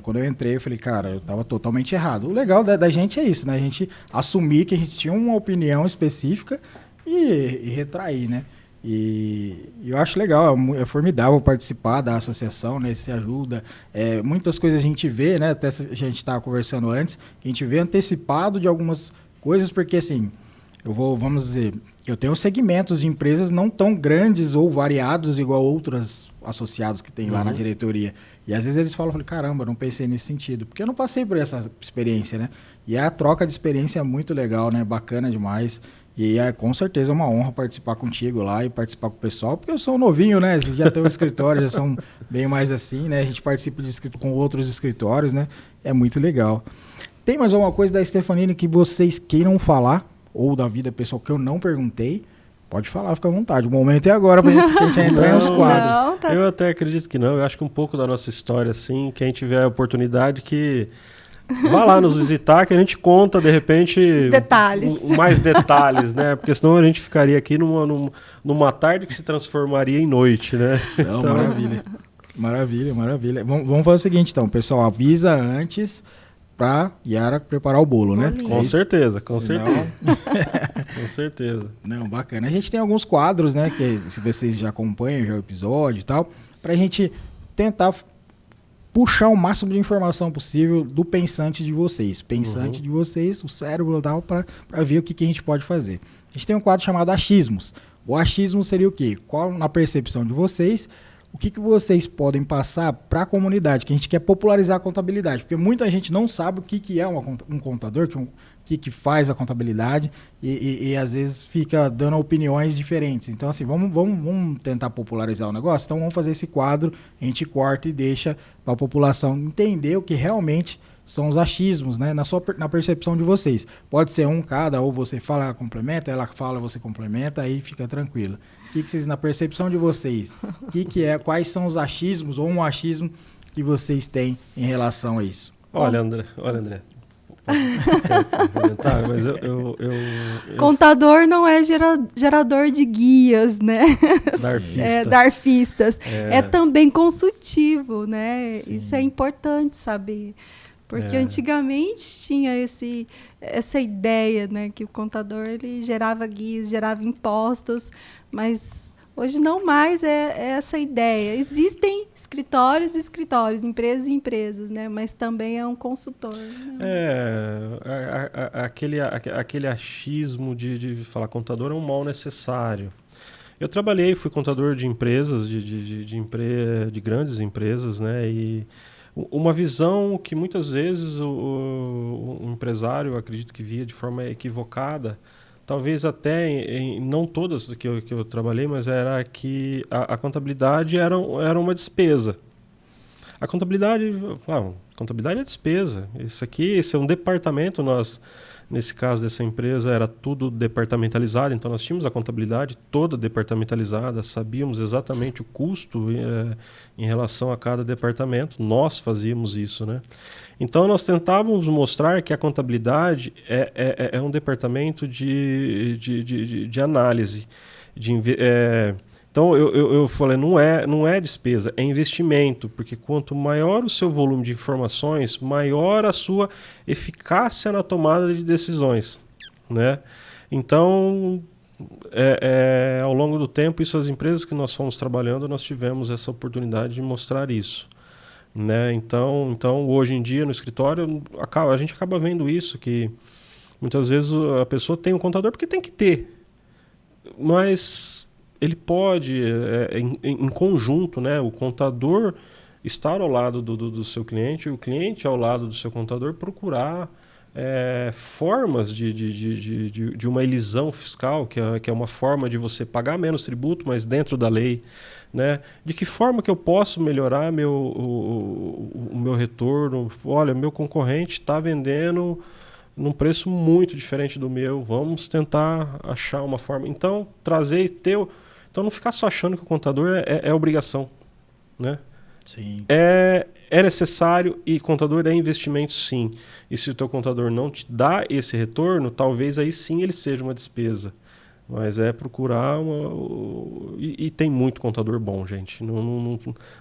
quando eu entrei, eu falei, cara, eu estava totalmente errado. O legal da gente é isso, né? A gente assumir que a gente tinha uma opinião específica e retrair, né? E eu acho legal, é formidável participar da associação, né? Se ajuda. Muitas coisas a gente vê, né? Até a gente estava conversando antes, que a gente vê antecipado de algumas coisas, porque assim, vamos dizer, eu tenho segmentos de empresas não tão grandes ou variados igual outros associados que tem lá na diretoria. E às vezes eles falam, caramba, não pensei nesse sentido, porque eu não passei por essa experiência, né? E a troca de experiência é muito legal, né? Bacana demais. E com certeza é uma honra participar contigo lá e participar com o pessoal, porque eu sou um novinho, né? Vocês já têm um escritório, já são bem mais assim, né? A gente participa com outros escritórios, né? É muito legal. Tem mais alguma coisa da Stefanini que vocês queiram falar, ou da vida pessoal que eu não perguntei? Pode falar, fica à vontade. O momento é agora pra gente entrar nos quadros. Não, tá. Eu até acredito que não. Eu acho que um pouco da nossa história, assim, quem tiver a oportunidade que vá lá nos visitar, que a gente conta, de repente, os detalhes. Mais detalhes, né? Porque senão a gente ficaria aqui numa tarde que se transformaria em noite, né? Não, então... Maravilha. Vamos fazer o seguinte, então. Pessoal, avisa antes pra Yara preparar o bolo, né? Com certeza. Com certeza. Não, bacana. A gente tem alguns quadros, né? Que se vocês já acompanham já o episódio e tal, pra gente tentar puxar o máximo de informação possível do pensante de vocês. Pensante de vocês, o cérebro e tal, para ver o que a gente pode fazer. A gente tem um quadro chamado achismos. O achismo seria o quê? Qual, na percepção de vocês, o que vocês podem passar para a comunidade? Que a gente quer popularizar a contabilidade. Porque muita gente não sabe o que é um contador, o que faz a contabilidade e às vezes fica dando opiniões diferentes. Então, assim, vamos tentar popularizar o negócio? Então, vamos fazer esse quadro, a gente corta e deixa para a população entender o que realmente são os achismos, né? Na percepção de vocês. Pode ser um cada, ou você fala, ela complementa, ela fala, você complementa, aí fica tranquilo. O que vocês, na percepção de vocês, quais são os achismos ou um achismo que vocês têm em relação a isso? Olha, André. Mas Contador não é gerador de guias, né? Darfistas. É também consultivo, né? Sim. Isso é importante saber. Porque antigamente tinha essa ideia, né? Que o contador ele gerava guias, gerava impostos, mas hoje não mais é essa ideia. Existem escritórios e escritórios, empresas e empresas, né? Mas também é um consultor. Né? Aquele achismo de falar contador é um mal necessário. Eu fui contador de empresas, de grandes empresas, né? E uma visão que muitas vezes o empresário, acredito que via de forma equivocada, talvez até não todas que eu trabalhei, mas era que a contabilidade era uma despesa. A contabilidade é despesa. Esse é um departamento, nesse caso dessa empresa, era tudo departamentalizado, então nós tínhamos a contabilidade toda departamentalizada, sabíamos exatamente o custo em relação a cada departamento, nós fazíamos isso, né? Então nós tentávamos mostrar que a contabilidade é um departamento de análise, então eu falei, não é despesa, é investimento, porque quanto maior o seu volume de informações, maior a sua eficácia na tomada de decisões, né? Então, ao longo do tempo, as empresas que nós fomos trabalhando, nós tivemos essa oportunidade de mostrar isso, né? Então hoje em dia no escritório, a gente acaba vendo isso, que muitas vezes a pessoa tem um contador porque tem que ter, mas ele pode, em conjunto, né, o contador estar ao lado do seu cliente, o cliente ao lado do seu contador, procurar formas de uma elisão fiscal, que é uma forma de você pagar menos tributo, mas dentro da lei, né? De que forma que eu posso melhorar o meu retorno? Olha, meu concorrente está vendendo num preço muito diferente do meu, vamos tentar achar uma forma. Então, Então, não ficar só achando que o contador é obrigação, né? Sim. É necessário e contador é investimento, sim. E se o teu contador não te dá esse retorno, talvez aí sim ele seja uma despesa. Mas é procurar E tem muito contador bom, gente. Não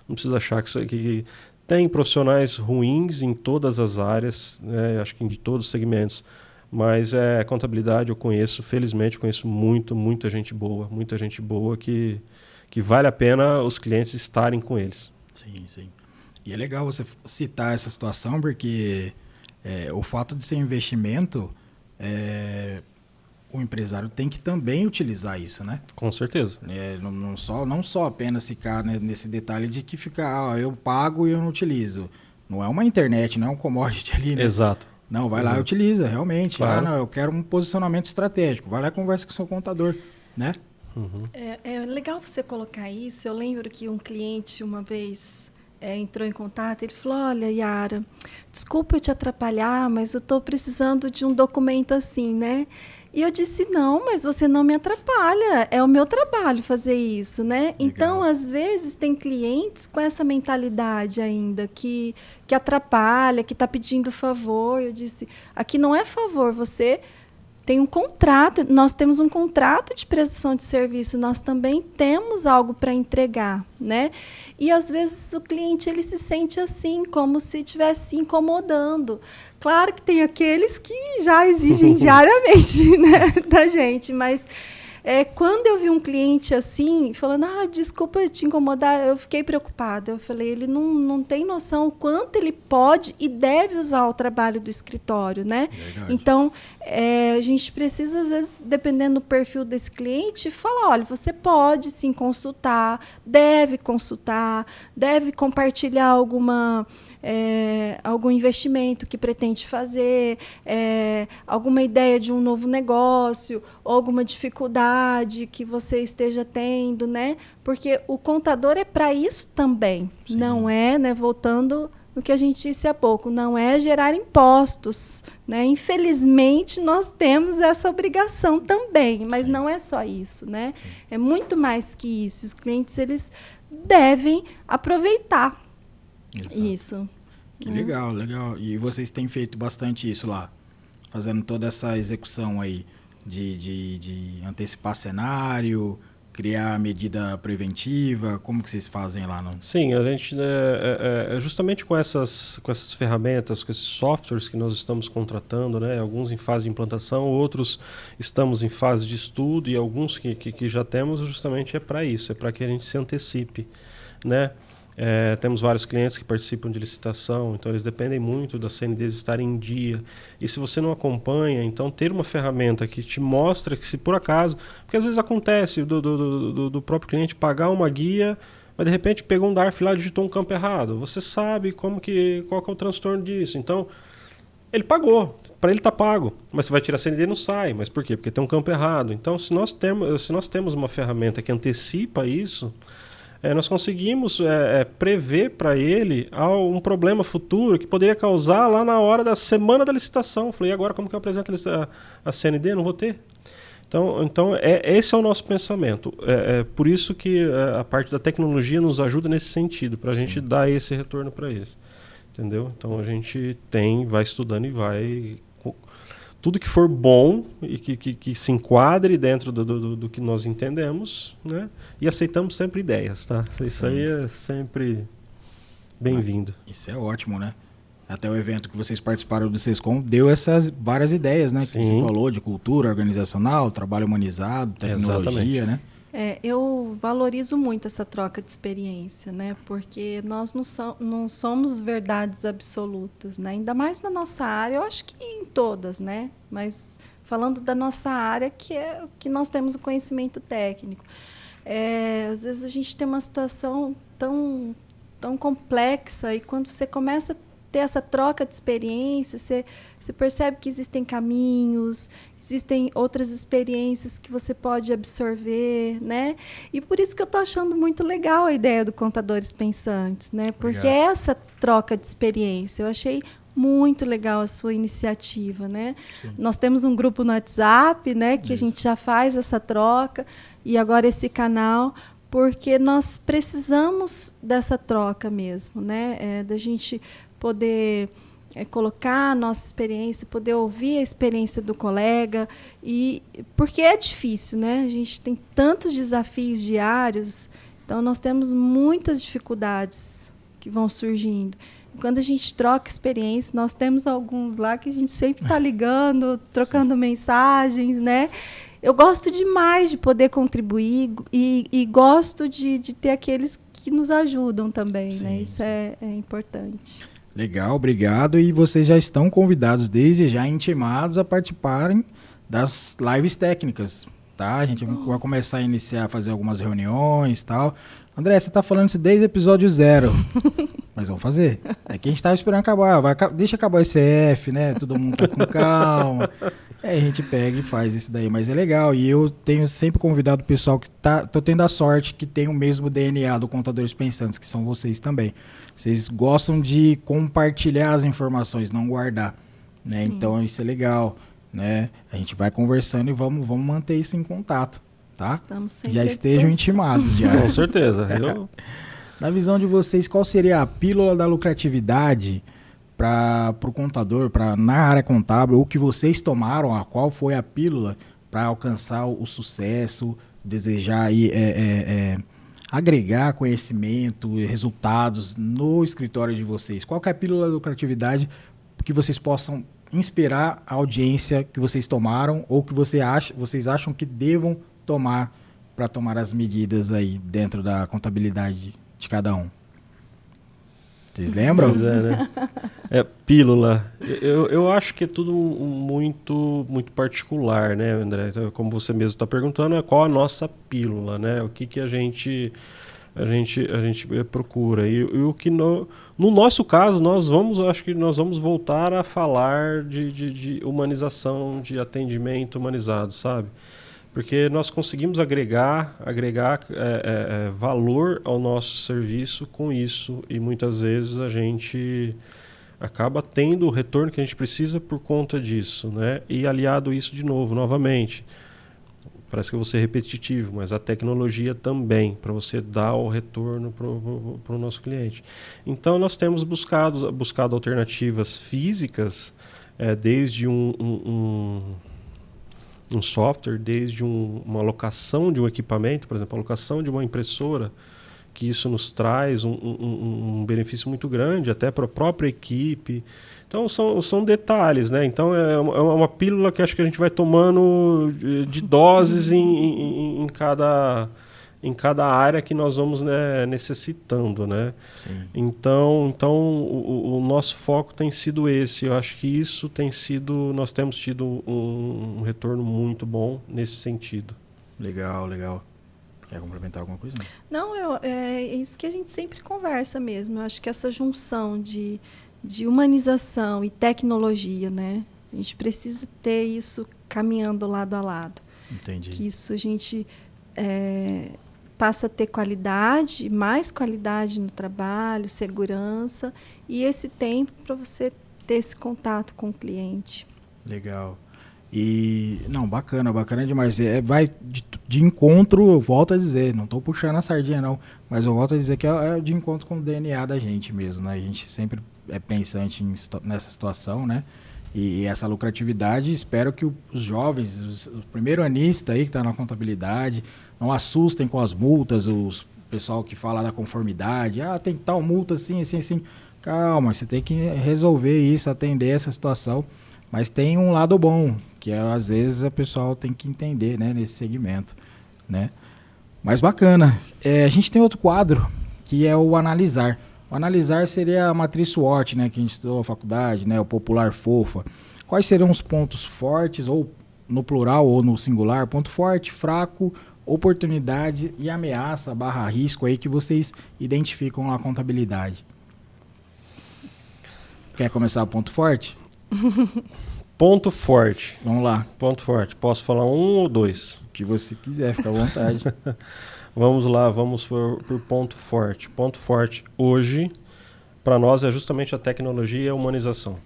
precisa achar que isso aqui... Tem profissionais ruins em todas as áreas, né? Acho que de todos os segmentos. Mas contabilidade felizmente eu conheço muita gente boa que vale a pena os clientes estarem com eles. Sim, sim. E é legal você citar essa situação, porque o fato de ser investimento, o empresário tem que também utilizar isso, né? Com certeza. Não só apenas ficar, né, nesse detalhe de que eu pago e eu não utilizo. Não é uma internet, não é um commodity ali, né? Exato. Não, vai lá e utiliza, realmente. Claro. Eu quero um posicionamento estratégico. Vai lá e conversa com o seu contador, né? Uhum. É legal você colocar isso. Eu lembro que um cliente, uma vez, entrou em contato. Ele falou, olha, Yara, desculpa eu te atrapalhar, mas eu estou precisando de um documento assim, né? E eu disse, não, mas você não me atrapalha, é o meu trabalho fazer isso, né? Legal. Então, às vezes, tem clientes com essa mentalidade ainda, que atrapalha, que está pedindo favor. Eu disse, aqui não é favor, você tem um contrato, nós temos um contrato de prestação de serviço, nós também temos algo para entregar, né? E, às vezes, o cliente ele se sente assim, como se estivesse se incomodando. Claro que tem aqueles que já exigem diariamente, né, da gente, mas quando eu vi um cliente assim, falando, desculpa te incomodar, eu fiquei preocupada. Eu falei, ele não tem noção o quanto ele pode e deve usar o trabalho do escritório, né? Verdade. Então, a gente precisa, às vezes, dependendo do perfil desse cliente, falar, olha, você pode sim consultar, deve compartilhar algum investimento que pretende fazer, alguma ideia de um novo negócio, ou alguma dificuldade que você esteja tendo, né? Porque o contador é para isso também. Sim. Não é, né? Voltando, no que a gente disse há pouco, não é gerar impostos, né? Infelizmente, nós temos essa obrigação também, mas Sim. não é só isso, né? Sim. É muito mais que isso. Os clientes, eles devem aproveitar Exato. isso. Que legal, legal. E vocês têm feito bastante isso lá, fazendo toda essa execução aí de antecipar cenário, criar medida preventiva, como que vocês fazem lá? No... Sim, a gente justamente com essas ferramentas, com esses softwares que nós estamos contratando, né, alguns em fase de implantação, outros estamos em fase de estudo e alguns que já temos justamente é para isso, é para que a gente se antecipe, né? Temos vários clientes que participam de licitação, então eles dependem muito das CNDs estarem em dia. E se você não acompanha, então ter uma ferramenta que te mostra que se por acaso... Porque às vezes acontece do próprio cliente pagar uma guia, mas de repente pegou um DARF lá e digitou um campo errado. Você sabe qual que é o transtorno disso. Então, ele pagou, para ele está pago, mas você vai tirar a CND e não sai. Mas por quê? Porque tem um campo errado. Então, se nós temos uma ferramenta que antecipa isso... nós conseguimos prever para ele um problema futuro que poderia causar lá na hora da semana da licitação. Eu falei, e agora como que eu apresento a CND? Não vou ter. Então esse é o nosso pensamento. Por isso que a parte da tecnologia nos ajuda nesse sentido, para a gente dar esse retorno para eles. Entendeu? Então a gente vai estudando e vai... Tudo que for bom e que se enquadre dentro do que nós entendemos, né? E aceitamos sempre ideias, tá? Isso aí é sempre bem-vindo. Isso é ótimo, né? Até o evento que vocês participaram do SESCOM deu essas várias ideias, né? Sim. Que você falou de cultura organizacional, trabalho humanizado, tecnologia, né? Eu valorizo muito essa troca de experiência, né? Porque nós não somos verdades absolutas, né? Ainda mais na nossa área, eu acho que em todas, né? Mas falando da nossa área, que é que nós temos o conhecimento técnico. Às vezes a gente tem uma situação tão complexa e quando você começa a ter essa troca de experiência, você percebe que existem caminhos, existem outras experiências que você pode absorver, né? E por isso que eu estou achando muito legal a ideia do Contadores Pensantes, né? Porque é essa troca de experiência. Eu achei muito legal a sua iniciativa, né? Sim. Nós temos um grupo no WhatsApp, né? Que Isso. a gente já faz essa troca e agora esse canal, porque nós precisamos dessa troca mesmo, né? Da gente poder colocar a nossa experiência, poder ouvir a experiência do colega, porque é difícil, né? A gente tem tantos desafios diários, então nós temos muitas dificuldades que vão surgindo. E quando a gente troca experiência, nós temos alguns lá que a gente sempre está ligando, trocando mensagens, né? Eu gosto demais de poder contribuir e gosto de ter aqueles que nos ajudam também, Sim, né? Isso é importante. Legal, obrigado. E vocês já estão convidados desde já, intimados a participarem das lives técnicas, tá? A gente vai começar a fazer algumas reuniões e tal. André, você tá falando isso desde o episódio 0. Mas vamos fazer. É que a gente tava esperando acabar. Deixa acabar o ICF, né? Todo mundo tá com calma. Aí a gente pega e faz isso daí. Mas é legal. E eu tenho sempre convidado o pessoal que tô tendo a sorte que tem o mesmo DNA do Contadores Pensantes, que são vocês também. Vocês gostam de compartilhar as informações, não guardar, né? Então isso é legal, né? A gente vai conversando e vamos manter isso em contato, tá? Estamos sempre Já à estejam disposição. intimados já. Com certeza. Na visão de vocês, qual seria a pílula da lucratividade para o contador, na área contábil, ou que vocês tomaram, qual foi a pílula para alcançar o sucesso, desejar aí, agregar conhecimento e resultados no escritório de vocês? Qual que é a pílula da lucratividade que vocês possam inspirar a audiência que vocês tomaram ou que vocês acham que devam tomar para tomar as medidas aí dentro da contabilidade de cada um? Vocês lembram? Pois é, né? Pílula. Eu acho que é tudo muito particular, né, André? Então, como você mesmo está perguntando, qual a nossa pílula, né? O que a gente procura. E o que no nosso caso, acho que nós vamos voltar a falar de humanização, de atendimento humanizado, sabe? Porque nós conseguimos agregar valor ao nosso serviço com isso, e muitas vezes a gente acaba tendo o retorno que a gente precisa por conta disso, né? E aliado isso novamente. Parece que eu vou ser repetitivo, mas a tecnologia também, para você dar o retorno para o nosso cliente. Então, nós temos buscado alternativas físicas, desde um software, desde uma locação de um equipamento, por exemplo, a locação de uma impressora, que isso nos traz um benefício muito grande, até para a própria equipe. Então, são detalhes, né? Então, é uma pílula que acho que a gente vai tomando de doses em cada área que nós vamos, né, necessitando, né? Sim. Então o nosso foco tem sido esse. Eu acho que isso tem sido... Nós temos tido um retorno muito bom nesse sentido. Legal. Quer complementar alguma coisa? Não, é isso que a gente sempre conversa mesmo. Eu acho que essa junção de humanização e tecnologia, né? A gente precisa ter isso caminhando lado a lado. Entendi. Que isso a gente passa a ter qualidade, mais qualidade no trabalho, segurança, e esse tempo para você ter esse contato com o cliente. Legal. E, não, bacana demais. Vai de encontro, eu volto a dizer, não estou puxando a sardinha não, mas eu volto a dizer que é de encontro com o DNA da gente mesmo, né? A gente sempre é pensante nessa situação, né? E essa lucratividade, espero que os jovens, os primeiro-anistas aí que estão na contabilidade, não assustem com as multas, os pessoal que fala da conformidade, tem tal multa assim. Calma, você tem que resolver isso, atender essa situação. Mas tem um lado bom, que às vezes o pessoal tem que entender, né, nesse segmento, né? Mas bacana. A gente tem outro quadro, que é o analisar. O analisar seria a matriz SWOT, né, que a gente estudou na faculdade, né, o popular FOFA. Quais seriam os pontos fortes, ou no plural ou no singular, ponto forte, fraco, oportunidade e ameaça / risco aí que vocês identificam na contabilidade? Quer começar o ponto forte? Ponto forte. Vamos lá. Ponto forte. Posso falar um ou dois? O que você quiser, fica à vontade. Vamos lá, vamos por ponto forte. Ponto forte hoje, para nós, é justamente a tecnologia e a humanização.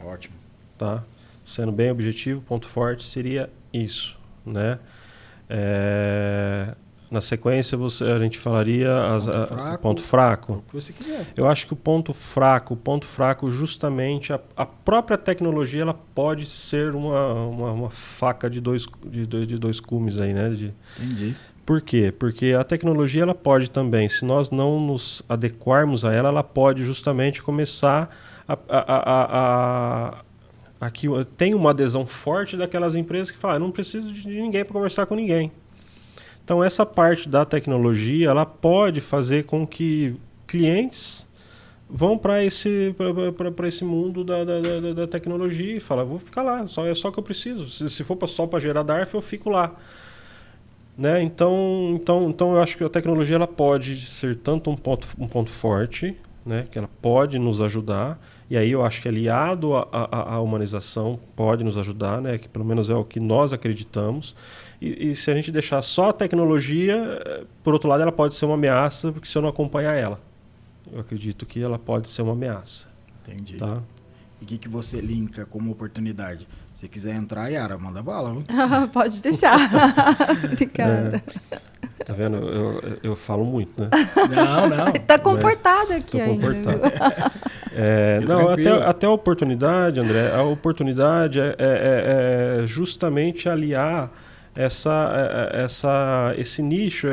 Ótimo. Tá? Sendo bem objetivo, ponto forte seria isso, né? Na sequência, a gente falaria ponto fraco. O que você quiser. Eu acho que o ponto fraco, justamente, a própria tecnologia, ela pode ser uma faca de dois gumes aí, né? Entendi. Por quê? Porque a tecnologia, ela pode também, se nós não nos adequarmos a ela, ela pode justamente começar aqui tem uma adesão forte daquelas empresas que falam, não preciso de ninguém para conversar com ninguém. Então, essa parte da tecnologia, ela pode fazer com que clientes vão para esse mundo da tecnologia e falam, vou ficar lá, é só que eu preciso. Se for só para gerar DARF, eu fico lá. Né? Então, eu acho que a tecnologia ela pode ser tanto um ponto forte, né? Que ela pode nos ajudar, e aí eu acho que aliado à humanização pode nos ajudar, né? Que pelo menos é o que nós acreditamos. E se a gente deixar só a tecnologia, por outro lado, ela pode ser uma ameaça, porque se eu não acompanhar ela, eu acredito que ela pode ser uma ameaça. Entendi. Tá? E o que você linka como oportunidade? Se quiser entrar, Yara, manda bala. Viu? Pode deixar. Obrigada. Tá vendo? Eu falo muito, né? Não. Tá comportado aqui ainda. Não, até a oportunidade, André, a oportunidade é justamente aliar esse nicho,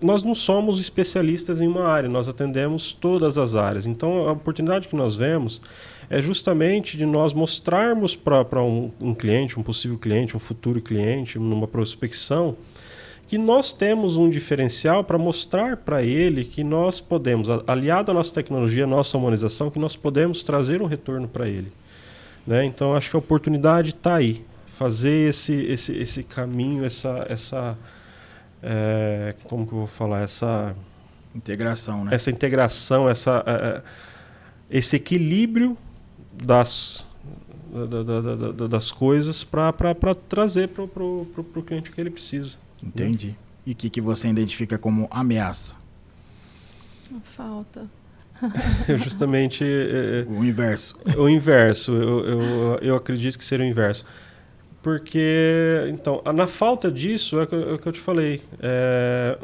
nós não somos especialistas em uma área, nós atendemos todas as áreas. Então, a oportunidade que nós vemos é justamente de nós mostrarmos para um cliente, um possível cliente, um futuro cliente, numa prospecção, que nós temos um diferencial para mostrar para ele que nós podemos, aliado à nossa tecnologia, à nossa humanização, que nós podemos trazer um retorno para ele. Né? Então, acho que a oportunidade está aí. Fazer esse caminho, como que eu vou falar? Essa integração, né? Essa integração, esse equilíbrio das coisas para trazer para o cliente o que ele precisa. Entendi. Né? E o que você identifica como ameaça? Falta. Justamente... O inverso. O inverso. Eu acredito que seria o inverso. Porque, então, na falta disso, é o que eu te falei.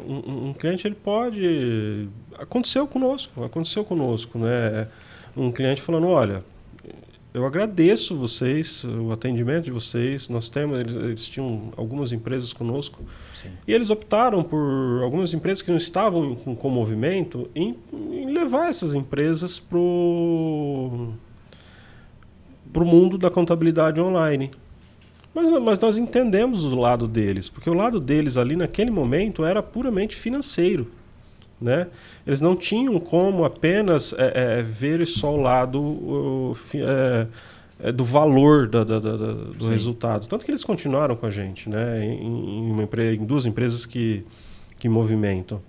Um cliente, ele pode... Aconteceu conosco, né? Um cliente falando, olha, eu agradeço vocês, o atendimento de vocês. Eles tinham algumas empresas conosco. Sim. E eles optaram por algumas empresas que não estavam com movimento em levar essas empresas para o mundo da contabilidade online. Mas nós entendemos o lado deles, porque o lado deles ali naquele momento era puramente financeiro. Né? Eles não tinham como apenas ver só o lado do valor do resultado. Tanto que eles continuaram com a gente, né? Em duas empresas que movimentam.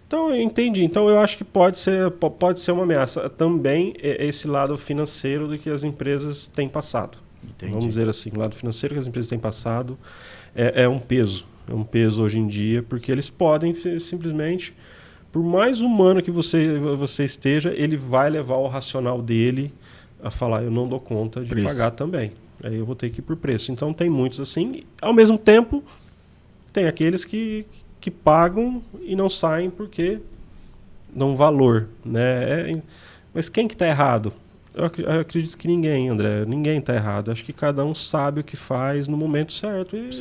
Então, eu entendi. Então, eu acho que pode ser uma ameaça também esse lado financeiro do que as empresas têm passado. Entendi. Vamos dizer assim, o lado financeiro que as empresas têm passado é um peso. É um peso hoje em dia, porque eles podem simplesmente, por mais humano que você esteja, ele vai levar o racional dele a falar, eu não dou conta de pagar também. Aí eu vou ter que ir por preço. Então tem muitos assim. Ao mesmo tempo, tem aqueles que pagam e não saem porque dão valor. Né? Mas quem que está errado? Eu acredito que ninguém, André. Ninguém está errado. Acho que cada um sabe o que faz no momento certo e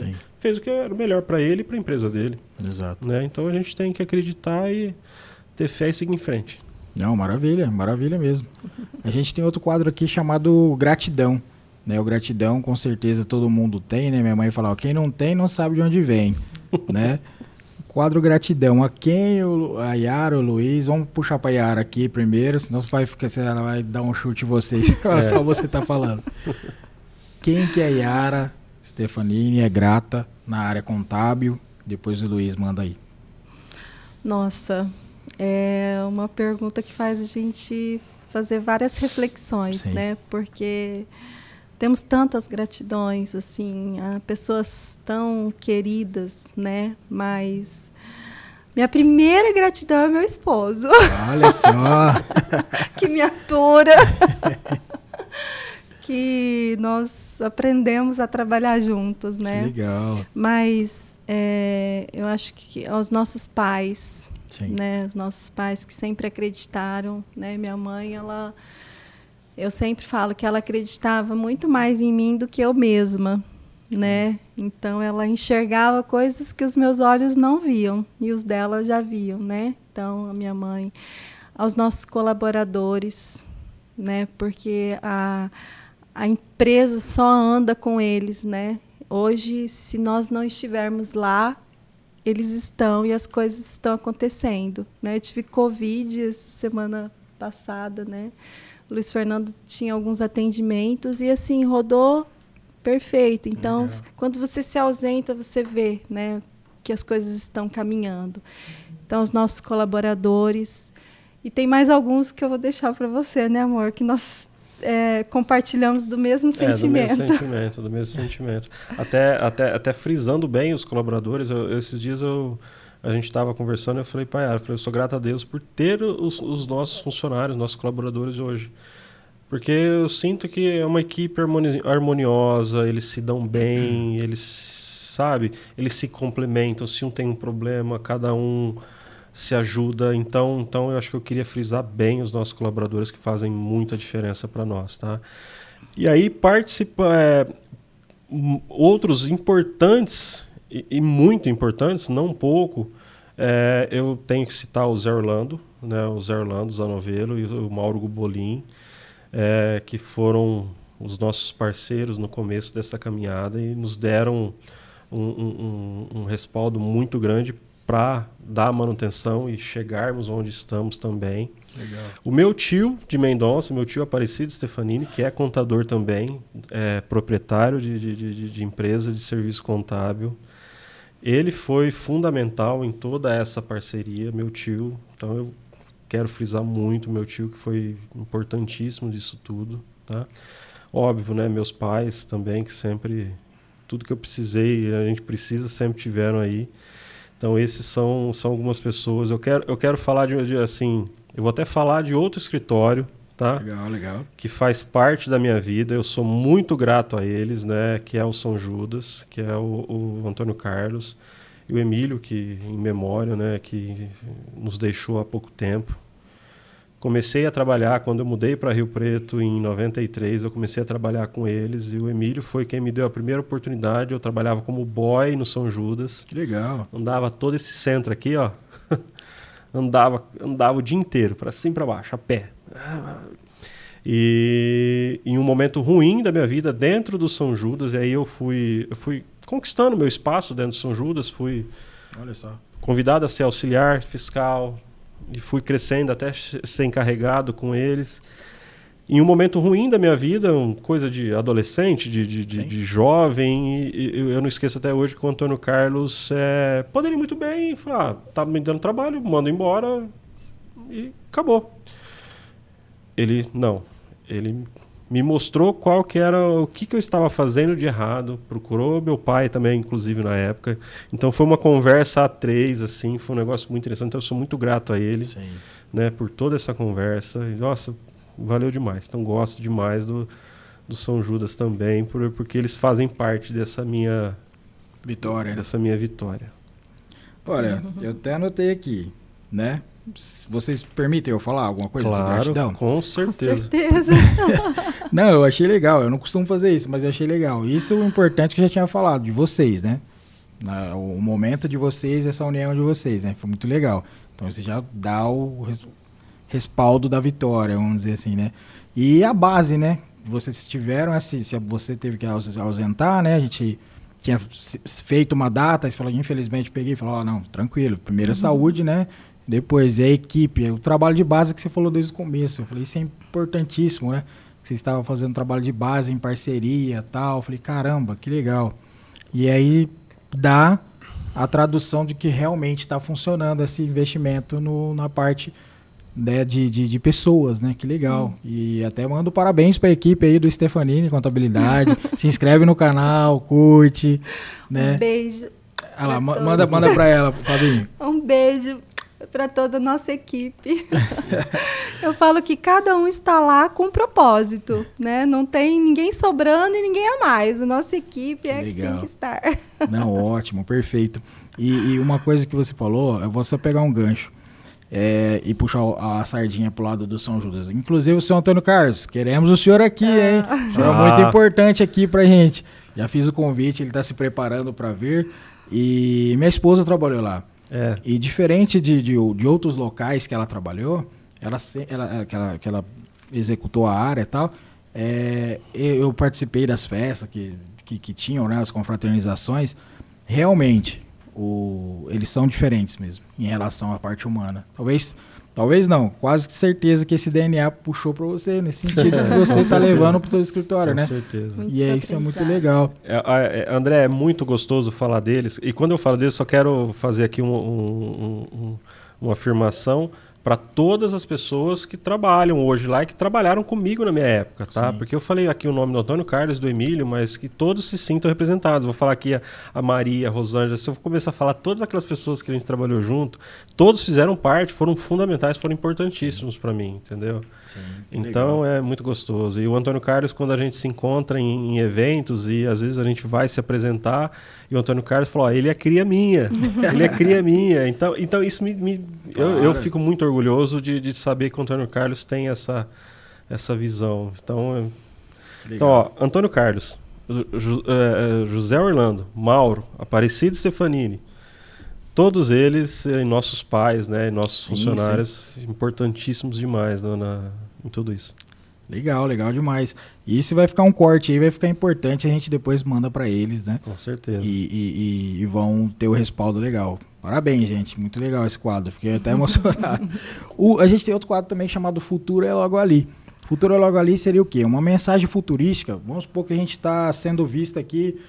fez o que era melhor para ele e para a empresa dele. Exato. Né? Então a gente tem que acreditar e ter fé e seguir em frente. Não, maravilha mesmo. A gente tem outro quadro aqui chamado Gratidão. Né? O Gratidão, com certeza, todo mundo tem, né? Minha mãe fala, quem não tem não sabe de onde vem. Né? Quadro Gratidão. A quem? A Yara, o Luiz. Vamos puxar para a Yara aqui primeiro, senão ela vai dar um chute em vocês. Só você tá falando. Quem que é a Yara Stefanini é grata na área contábil? Depois o Luiz manda aí. Nossa, é uma pergunta que faz a gente fazer várias reflexões, né? Porque temos tantas gratidões, assim, a pessoas tão queridas, né? Mas minha primeira gratidão é meu esposo. Olha só! Que me atura. Que nós aprendemos a trabalhar juntos, né? Que legal. Mas eu acho que aos nossos pais, né? Os nossos pais que sempre acreditaram, né? Minha mãe, eu sempre falo que ela acreditava muito mais em mim do que eu mesma, né? Então ela enxergava coisas que os meus olhos não viam e os dela já viam, né? Então a minha mãe, aos nossos colaboradores, né? Porque a empresa só anda com eles, né? Hoje, se nós não estivermos lá, eles estão e as coisas estão acontecendo, né? Eu tive Covid semana passada, né? O Luiz Fernando tinha alguns atendimentos e assim rodou perfeito. Então, quando você se ausenta, você vê, né, que as coisas estão caminhando. Então, os nossos colaboradores e tem mais alguns que eu vou deixar para você, né, amor, que nós compartilhamos do mesmo sentimento. Do mesmo sentimento. Até frisando bem os colaboradores, esses dias a gente estava conversando e eu falei, pai, eu sou grato a Deus por ter os nossos funcionários, nossos colaboradores hoje. Porque eu sinto que é uma equipe harmoniosa, eles se dão bem, eles se complementam. Se um tem um problema, cada um se ajuda. Então eu acho que eu queria frisar bem os nossos colaboradores que fazem muita diferença para nós, tá? E aí outros importantes e muito importantes, não pouco, eu tenho que citar o Zé Orlando, né? O Zé Orlando Zanovelo e o Mauro Gubolin, que foram os nossos parceiros no começo dessa caminhada e nos deram um respaldo muito grande para dar manutenção e chegarmos onde estamos também. Legal. O meu tio de Mendonça, meu tio Aparecido Stefanini, que é contador também, proprietário de empresa de serviço contábil, ele foi fundamental em toda essa parceria, meu tio. Então eu quero frisar muito meu tio, que foi importantíssimo disso tudo. Tá? óbvio, né, meus pais também, que sempre, tudo que eu precisei, a gente precisa, sempre tiveram aí. Então, esses são algumas pessoas. Eu quero falar assim, eu vou até falar de outro escritório, tá? Legal. Que faz parte da minha vida. Eu sou muito grato a eles, né? Que é o São Judas, que é o Antônio Carlos e o Emílio, que em memória, né? Que nos deixou há pouco tempo. Comecei a trabalhar, quando eu mudei para Rio Preto em 93, eu comecei a trabalhar com eles e o Emílio foi quem me deu a primeira oportunidade. Eu trabalhava como boy no São Judas. Que legal. Andava todo esse centro aqui, ó. andava o dia inteiro, para cima e para baixo, a pé. E em um momento ruim da minha vida, dentro do São Judas, e aí eu fui conquistando meu espaço dentro do São Judas, fui Olha só. convidado a ser auxiliar fiscal, e fui crescendo até ser encarregado com eles. Em um momento ruim da minha vida, coisa de adolescente, de jovem, e eu não esqueço até hoje que o Antônio Carlos poderia muito bem falar, tá me dando trabalho, manda embora e acabou. Ele me mostrou qual que era, o que eu estava fazendo de errado, procurou meu pai também, inclusive, na época. Então foi uma conversa a três, assim, foi um negócio muito interessante. Então eu sou muito grato a ele, né, por toda essa conversa. E, nossa, valeu demais. Então gosto demais do São Judas também, porque eles fazem parte dessa minha vitória. Olha, eu até anotei aqui, né? Vocês permitem eu falar alguma coisa claro, de gratidão? Com certeza. Com certeza. Não, eu achei legal. Eu não costumo fazer isso, mas eu achei legal. Isso é o importante que eu já tinha falado, de vocês, né? O momento de vocês, essa união de vocês, né? Foi muito legal. Então você já dá o respaldo da vitória, vamos dizer assim, né? E a base, né? Vocês tiveram, se você teve que ausentar, né? A gente tinha feito uma data, você falou, infelizmente peguei e falou, não, tranquilo, primeiro a saúde, né? Depois, a equipe, o trabalho de base que você falou desde o começo. Eu falei, isso é importantíssimo, né? Vocês estavam fazendo trabalho de base em parceria e tal. Eu falei, caramba, que legal. E aí dá a tradução de que realmente está funcionando esse investimento na parte, né, de pessoas, né? Que legal. Sim. E até mando parabéns para a equipe aí do Stefanini Contabilidade. Se inscreve no canal, curte, né? Um beijo. Ah lá, manda para ela, Fabinho. Um beijo para toda a nossa equipe. Eu falo que cada um está lá com um propósito, né? Não tem ninguém sobrando e ninguém a mais. A nossa equipe que tem que estar. Não, ótimo, perfeito. E uma coisa que você falou, eu vou só pegar um gancho e puxar a sardinha pro lado do São Judas. Inclusive o senhor Antônio Carlos, queremos o senhor aqui, hein? O senhor é muito importante aqui pra gente. Já fiz o convite, ele está se preparando para vir. E minha esposa trabalhou lá. E diferente de outros locais que ela trabalhou, que ela executou a área e tal, eu participei das festas que tinham, né, as confraternizações. Realmente, eles são diferentes mesmo, em relação à parte humana. Talvez não, quase certeza que esse DNA puxou para você, nesse sentido que você está levando para o seu escritório, né? Com certeza. Isso é muito legal. André, é muito gostoso falar deles. E quando eu falo deles, só quero fazer aqui uma afirmação para todas as pessoas que trabalham hoje lá e que trabalharam comigo na minha época, tá? Sim. Porque eu falei aqui o nome do Antônio Carlos, do Emílio, mas que todos se sintam representados. Vou falar aqui a Maria, a Rosângela. Se eu começar a falar todas aquelas pessoas que a gente trabalhou junto, todos fizeram parte, foram fundamentais, foram importantíssimos para mim, entendeu? Sim, então legal. É muito gostoso. E o Antônio Carlos, quando a gente se encontra em eventos e às vezes a gente vai se apresentar, e o Antônio Carlos falou, ele é cria minha, ele é cria minha. Então isso eu fico muito orgulhoso de saber que o Antônio Carlos tem essa visão. Então, ó, Antônio Carlos, José Orlando, Mauro, Aparecido Stefanini, todos eles, nossos pais, né, nossos funcionários, importantíssimos demais em tudo isso. Legal demais. E isso vai ficar um corte aí, vai ficar importante, a gente depois manda para eles, né? Com certeza. E vão ter o respaldo legal. Parabéns, gente. Muito legal esse quadro. Fiquei até emocionado. A gente tem outro quadro também chamado Futuro é Logo Ali. Futuro é Logo Ali seria o quê? Uma mensagem futurística. Vamos supor que a gente está sendo visto aqui,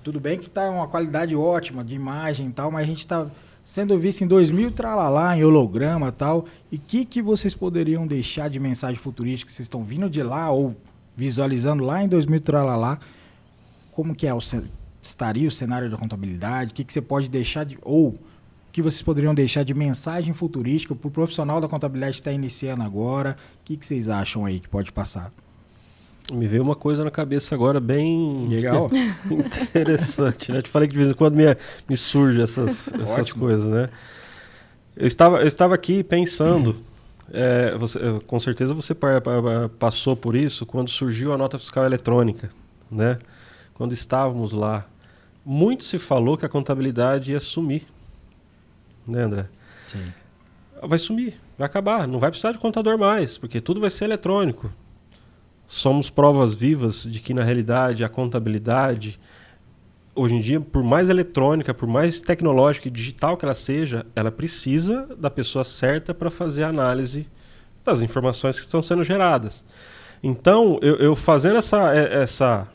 tudo bem que está uma qualidade ótima de imagem e tal, mas a gente está sendo visto em 2000, tralalá, em holograma e tal. E o que vocês poderiam deixar de mensagem futurística? Vocês estão vindo de lá ou visualizando lá em 2000 tralalá, como que estaria o cenário da contabilidade? O que você pode deixar ou o que vocês poderiam deixar de mensagem futurística para o profissional da contabilidade que está iniciando agora? O que vocês acham aí que pode passar? Me veio uma coisa na cabeça agora bem legal, interessante, né? Eu te falei que de vez em quando me surgem essas coisas, né? Eu estava aqui pensando, com certeza você passou por isso quando surgiu a nota fiscal eletrônica, né? Quando estávamos lá, muito se falou que a contabilidade ia sumir, né, André? Sim. Vai sumir, vai acabar, não vai precisar de contador mais, porque tudo vai ser eletrônico. Somos provas vivas de que, na realidade, a contabilidade, hoje em dia, por mais eletrônica, por mais tecnológica e digital que ela seja, ela precisa da pessoa certa para fazer a análise das informações que estão sendo geradas. Então, eu fazendo essa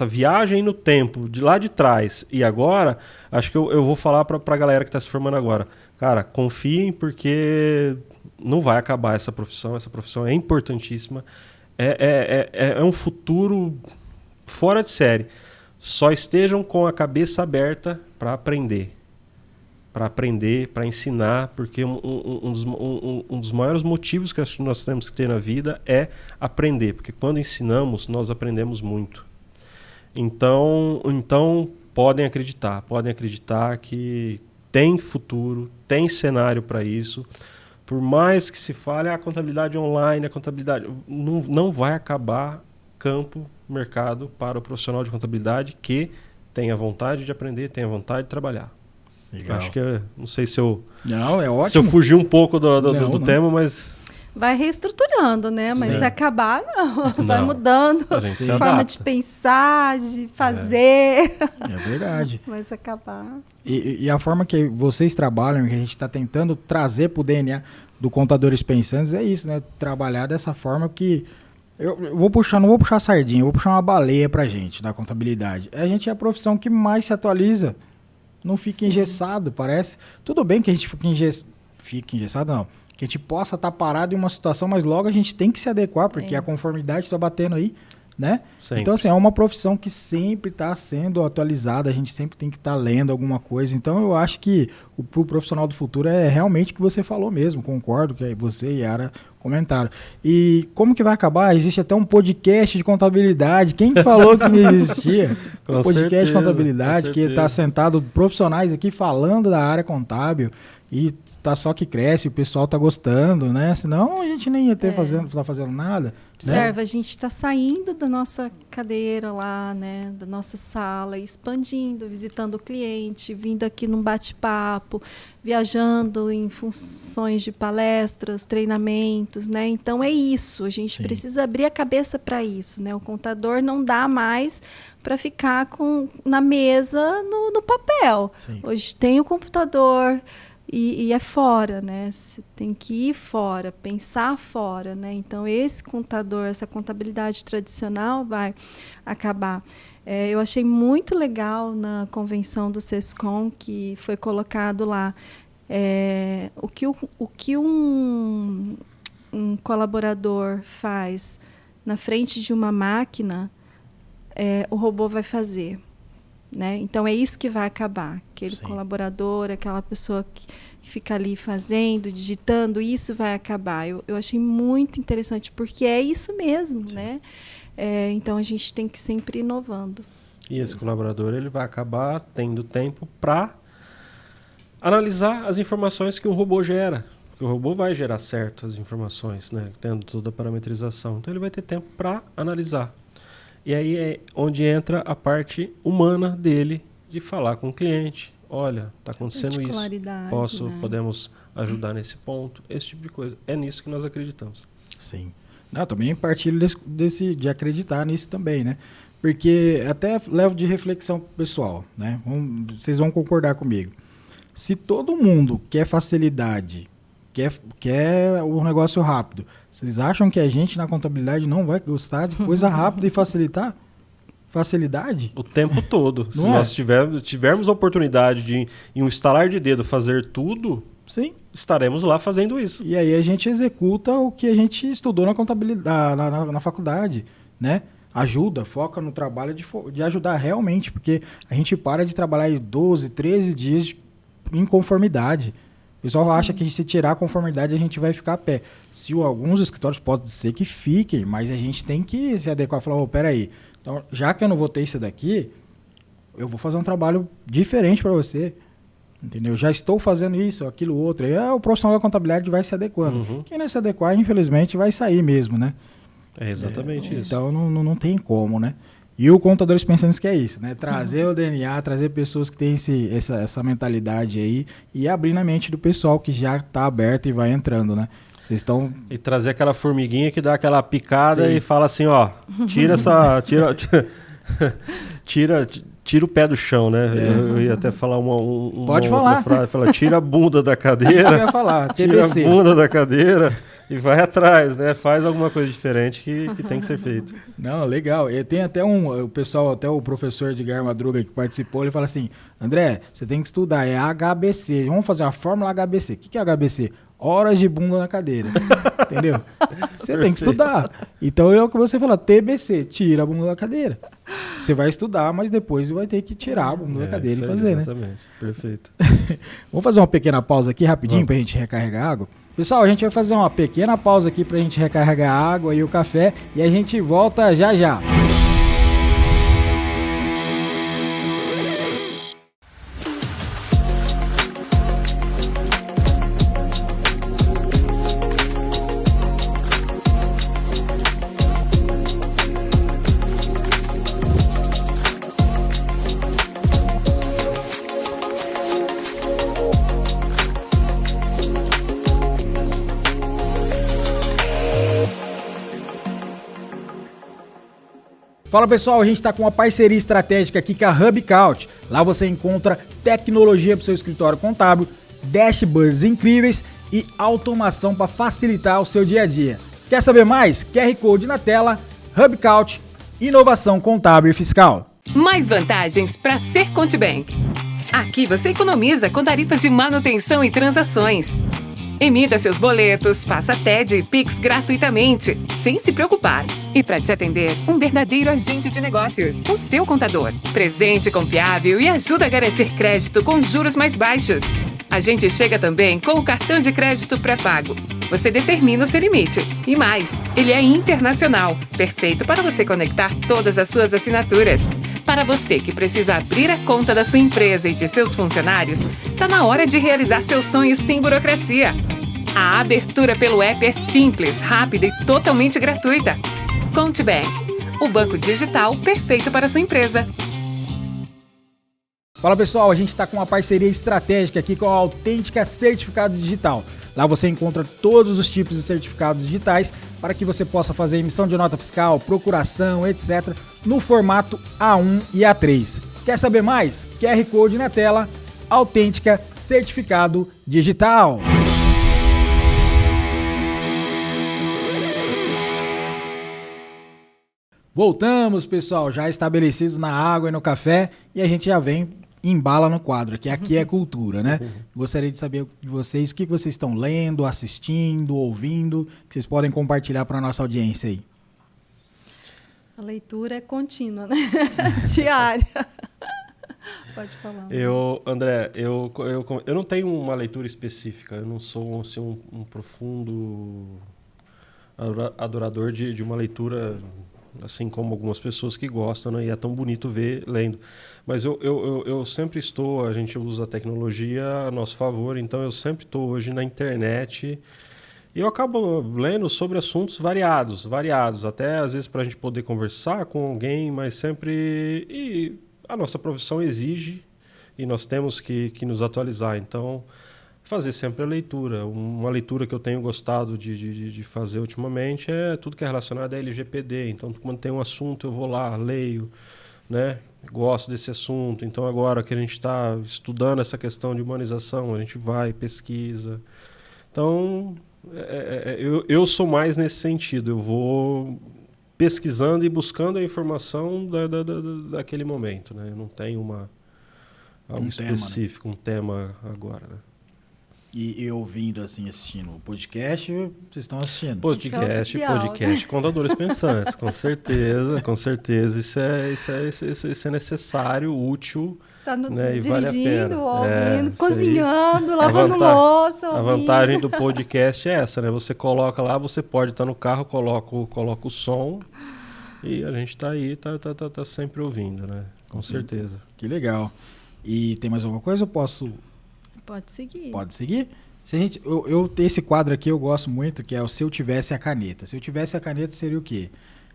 viagem no tempo, de lá de trás e agora, acho que eu vou falar para a galera que está se formando agora. Cara, confiem, porque não vai acabar essa profissão é importantíssima. É um futuro fora de série. Só estejam com a cabeça aberta para aprender, para ensinar, porque um dos maiores motivos que nós temos que ter na vida é aprender, porque quando ensinamos, nós aprendemos muito. Então podem acreditar que tem futuro, tem cenário para isso. Por mais que se fale a contabilidade online, a contabilidade não vai acabar campo, mercado para o profissional de contabilidade que tenha vontade de aprender, tenha vontade de trabalhar. Legal. Acho que não sei se eu Não, é ótimo. se eu fugi um pouco do tema, mas vai reestruturando, né? Mas Sim. se acabar, não. Vai Não. mudando A a gente se forma adapta. de pensar, de fazer. É verdade. Vai se acabar. E a forma que vocês trabalham, que a gente está tentando trazer para o DNA do Contadores Pensantes é isso, né? Trabalhar dessa forma que... Eu não vou puxar sardinha, eu vou puxar uma baleia pra gente da contabilidade. A gente é a profissão que mais se atualiza. Não fica Sim. engessado, parece. Tudo bem que a gente fique engessado, não. Que a gente possa estar parado em uma situação, mas logo a gente tem que se adequar, porque a conformidade está batendo aí, né? sempre. Então, assim, é uma profissão que sempre está sendo atualizada, a gente sempre tem que estar lendo alguma coisa. Então, eu acho que pro profissional do futuro é realmente o que você falou mesmo, concordo que você e a Yara comentaram. E como que vai acabar? Existe até um podcast de contabilidade. Quem falou que não existia? Com Um podcast certeza, de contabilidade, com que está certeza. sentado profissionais aqui falando da área contábil. E tá só que cresce, o pessoal tá gostando, né? Senão a gente nem ia ter fazendo nada. Né? Observa, a gente está saindo da nossa cadeira lá, né? Da nossa sala, expandindo, visitando o cliente, vindo aqui num bate-papo, viajando em funções de palestras, treinamentos, né? Então é isso, a gente Sim. precisa abrir a cabeça para isso, né? O contador não dá mais para ficar na mesa no papel. Sim. Hoje tem o computador. E é fora, né? Você tem que ir fora, pensar fora, né? Então, esse contador, essa contabilidade tradicional vai acabar. Eu achei muito legal na convenção do SESCOM que foi colocado lá o que um colaborador faz na frente de uma máquina, o robô vai fazer. Né? Então é isso que vai acabar. Aquele Sim. colaborador, aquela pessoa que fica ali fazendo, digitando, isso vai acabar. Eu achei muito interessante, porque é isso mesmo, né? Então a gente tem que sempre ir inovando. E esse colaborador ele vai acabar tendo tempo para analisar as informações que o robô gera. Porque o robô vai gerar certas informações, né? Tendo toda a parametrização. Então ele vai ter tempo para analisar. E aí é onde entra a parte humana dele de falar com o cliente. Olha, está acontecendo isso. Né? Podemos ajudar nesse ponto, esse tipo de coisa. É nisso que nós acreditamos. Sim. Não, também partilho de acreditar nisso também, né? Porque até levo de reflexão pro pessoal, né? Vocês vão concordar comigo. Se todo mundo quer facilidade, quer o negócio rápido, vocês acham que a gente na contabilidade não vai gostar de coisa rápida e facilitar? Facilidade? O tempo todo. Se Não nós tivermos a oportunidade de, em um estalar de dedo, fazer tudo, Sim. estaremos lá fazendo isso. E aí a gente executa o que a gente estudou na contabilidade, na faculdade. né? Ajuda, foca no trabalho de ajudar realmente, porque a gente para de trabalhar em 12, 13 dias de inconformidade. O pessoal acha que se tirar a conformidade a gente vai ficar a pé. Se alguns escritórios pode ser que fiquem, mas a gente tem que se adequar e falar, peraí, então, já que eu não vou ter isso daqui, eu vou fazer um trabalho diferente para você. Entendeu? Já estou fazendo isso, aquilo, outro. Aí o profissional da contabilidade vai se adequando. Quem não se adequar, infelizmente, vai sair mesmo, né? É exatamente isso. Então não tem como, né? E o Contadores Pensantes que é isso, né? Trazer o DNA, trazer pessoas que têm essa mentalidade aí e abrir na mente do pessoal que já está aberto e vai entrando, né? Vocês estão... E trazer aquela formiguinha que dá aquela picada Sim. e fala assim, ó, tira essa... Tira o pé do chão, né? Eu ia até falar uma Pode outra falar. frase. Fala, tira a bunda da Isso que eu cadeira. ia falar, Tira a TBC. bunda da cadeira e vai atrás, né? Faz alguma coisa diferente que tem que ser feito. Não, legal. E tem até o pessoal, até o professor Edgar Madruga que participou, ele fala assim, André, você tem que estudar, é HBC. Vamos fazer uma fórmula HBC. O que é HBC? Horas de bunda na cadeira. Entendeu? Você tem que estudar. Então é o que você fala, TBC, tira a bunda da cadeira. Você vai estudar, mas depois vai ter que tirar a bunda da cadeira e fazer, né? Exatamente, perfeito. Vamos fazer uma pequena pausa aqui rapidinho pra gente recarregar água. Pessoal, a gente vai fazer uma pequena pausa aqui pra gente recarregar a água e o café e a gente volta já já. Fala pessoal, a gente está com uma parceria estratégica aqui com a HubCount. Lá você encontra tecnologia para o seu escritório contábil, dashboards incríveis e automação para facilitar o seu dia a dia. Quer saber mais? QR Code na tela, HubCount, inovação contábil e fiscal. Mais vantagens para ser Contibank. Aqui você economiza com tarifas de manutenção e transações. Emita seus boletos, faça TED e Pix gratuitamente, sem se preocupar. E para te atender, um verdadeiro agente de negócios, o seu contador. Presente, confiável e ajuda a garantir crédito com juros mais baixos. A gente chega também com o cartão de crédito pré-pago. Você determina o seu limite. E mais, ele é internacional, perfeito para você conectar todas as suas assinaturas. Para você que precisa abrir a conta da sua empresa e de seus funcionários, está na hora de realizar seus sonhos sem burocracia. A abertura pelo app é simples, rápida e totalmente gratuita. Contibank, o banco digital perfeito para a sua empresa. Fala pessoal, a gente está com uma parceria estratégica aqui com a Autêntica Certificado Digital. Lá você encontra todos os tipos de certificados digitais para que você possa fazer emissão de nota fiscal, procuração, etc. no formato A1 e A3. Quer saber mais? QR Code na tela, Autêntica Certificado Digital. Voltamos, pessoal, já estabelecidos na água e no café, e a gente já vem embala no quadro, que aqui é cultura, né? Gostaria de saber de vocês o que vocês estão lendo, assistindo, ouvindo, que vocês podem compartilhar para a nossa audiência aí. A leitura é contínua, né? Diária. Pode falar. André, eu não tenho uma leitura específica, eu não sou assim, um profundo adorador de uma leitura, assim como algumas pessoas que gostam, né? E é tão bonito ver lendo. Mas eu sempre estou, a gente usa a tecnologia a nosso favor, então eu sempre estou hoje na internet e eu acabo lendo sobre assuntos variados, até às vezes para a gente poder conversar com alguém, mas sempre... E a nossa profissão exige e nós temos que nos atualizar, então fazer sempre a leitura. Uma leitura que eu tenho gostado de fazer ultimamente é tudo que é relacionado à LGPD, então quando tem um assunto eu vou lá, leio, né? Gosto desse assunto, então agora que a gente está estudando essa questão de humanização, a gente vai, pesquisa. Então, eu sou mais nesse sentido, eu vou pesquisando e buscando a informação daquele momento, né? Eu não tenho algo específico, um tema agora, né? E ouvindo, assim, assistindo o podcast, vocês estão assistindo? Podcast Contadores Pensantes, com certeza, com certeza. Isso é necessário, útil. Tá né, e dirigindo, vale ouvindo, cozinhando, lavando louça. A vantagem do podcast é essa, né? Você coloca lá, você pode estar no carro, coloca o som e a gente tá aí, tá sempre ouvindo, né? Com certeza. Que legal. E tem mais alguma coisa? Eu posso... Pode seguir. Pode seguir? Se a gente, esse quadro aqui eu gosto muito, que é o Se Eu Tivesse a Caneta. Se eu tivesse a caneta, seria o quê?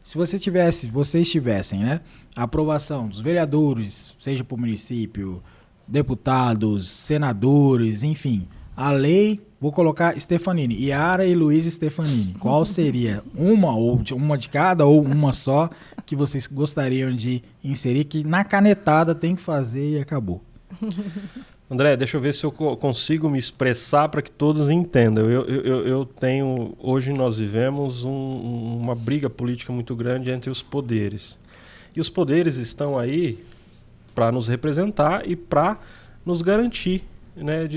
Se vocês tivessem, né, a aprovação dos vereadores, seja para o município, deputados, senadores, enfim, a lei, vou colocar Stefanini, Yara e Luiz Stefanini. Qual seria uma de cada ou uma só que vocês gostariam de inserir, que na canetada tem que fazer e acabou? André, deixa eu ver se eu consigo me expressar para que todos entendam. Hoje nós vivemos uma briga política muito grande entre os poderes. E os poderes estão aí para nos representar e para nos garantir, né,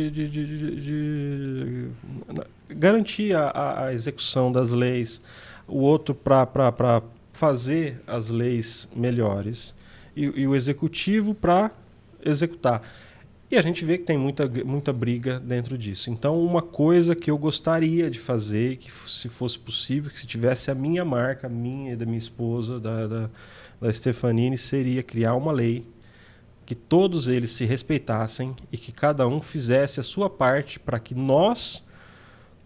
garantir a execução das leis, o outro para fazer as leis melhores e o executivo para executar. E a gente vê que tem muita briga dentro disso. Então, uma coisa que eu gostaria de fazer, que se fosse possível, que se tivesse a minha marca, a minha e da minha esposa, da Stefanini, seria criar uma lei que todos eles se respeitassem e que cada um fizesse a sua parte para que nós,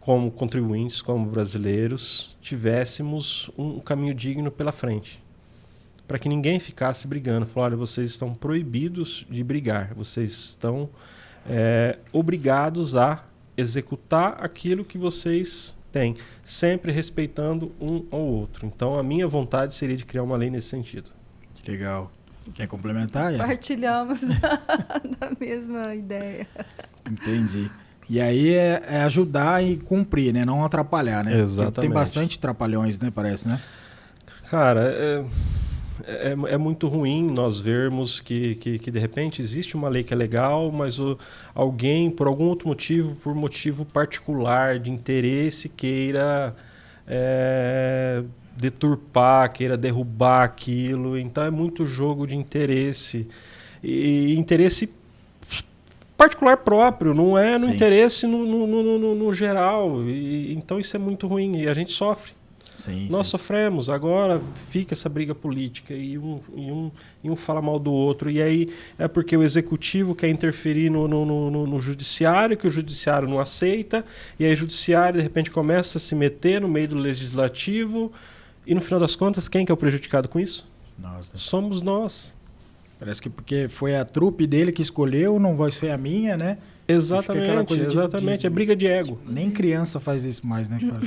como contribuintes, como brasileiros, tivéssemos um caminho digno pela frente. Para que ninguém ficasse brigando. Falar, olha, vocês estão proibidos de brigar. Vocês estão obrigados a executar aquilo que vocês têm, sempre respeitando um ao outro. Então, a minha vontade seria de criar uma lei nesse sentido. Que legal. Quer complementar? Partilhamos da mesma ideia. Entendi. E aí é ajudar e cumprir, né? Não atrapalhar, né? Exatamente. Tem bastante trapalhões, né? Parece, né? Cara, é muito ruim nós vermos que de repente existe uma lei que é legal, mas alguém, por algum outro motivo, por motivo particular de interesse, queira deturpar, queira derrubar aquilo. Então é muito jogo de interesse. E interesse particular próprio, não é no interesse no geral. Então isso é muito ruim e a gente sofre. Nós sofremos, agora fica essa briga política e um fala mal do outro. E aí é porque o executivo quer interferir no judiciário, que o judiciário não aceita, e aí o judiciário de repente começa a se meter no meio do legislativo, e no final das contas, quem que é o prejudicado com isso? Nós, né? Somos nós. Parece que porque foi a trupe dele que escolheu, não vai ser a minha, né? Exatamente. É briga de ego. Nem criança faz isso mais, né, cara?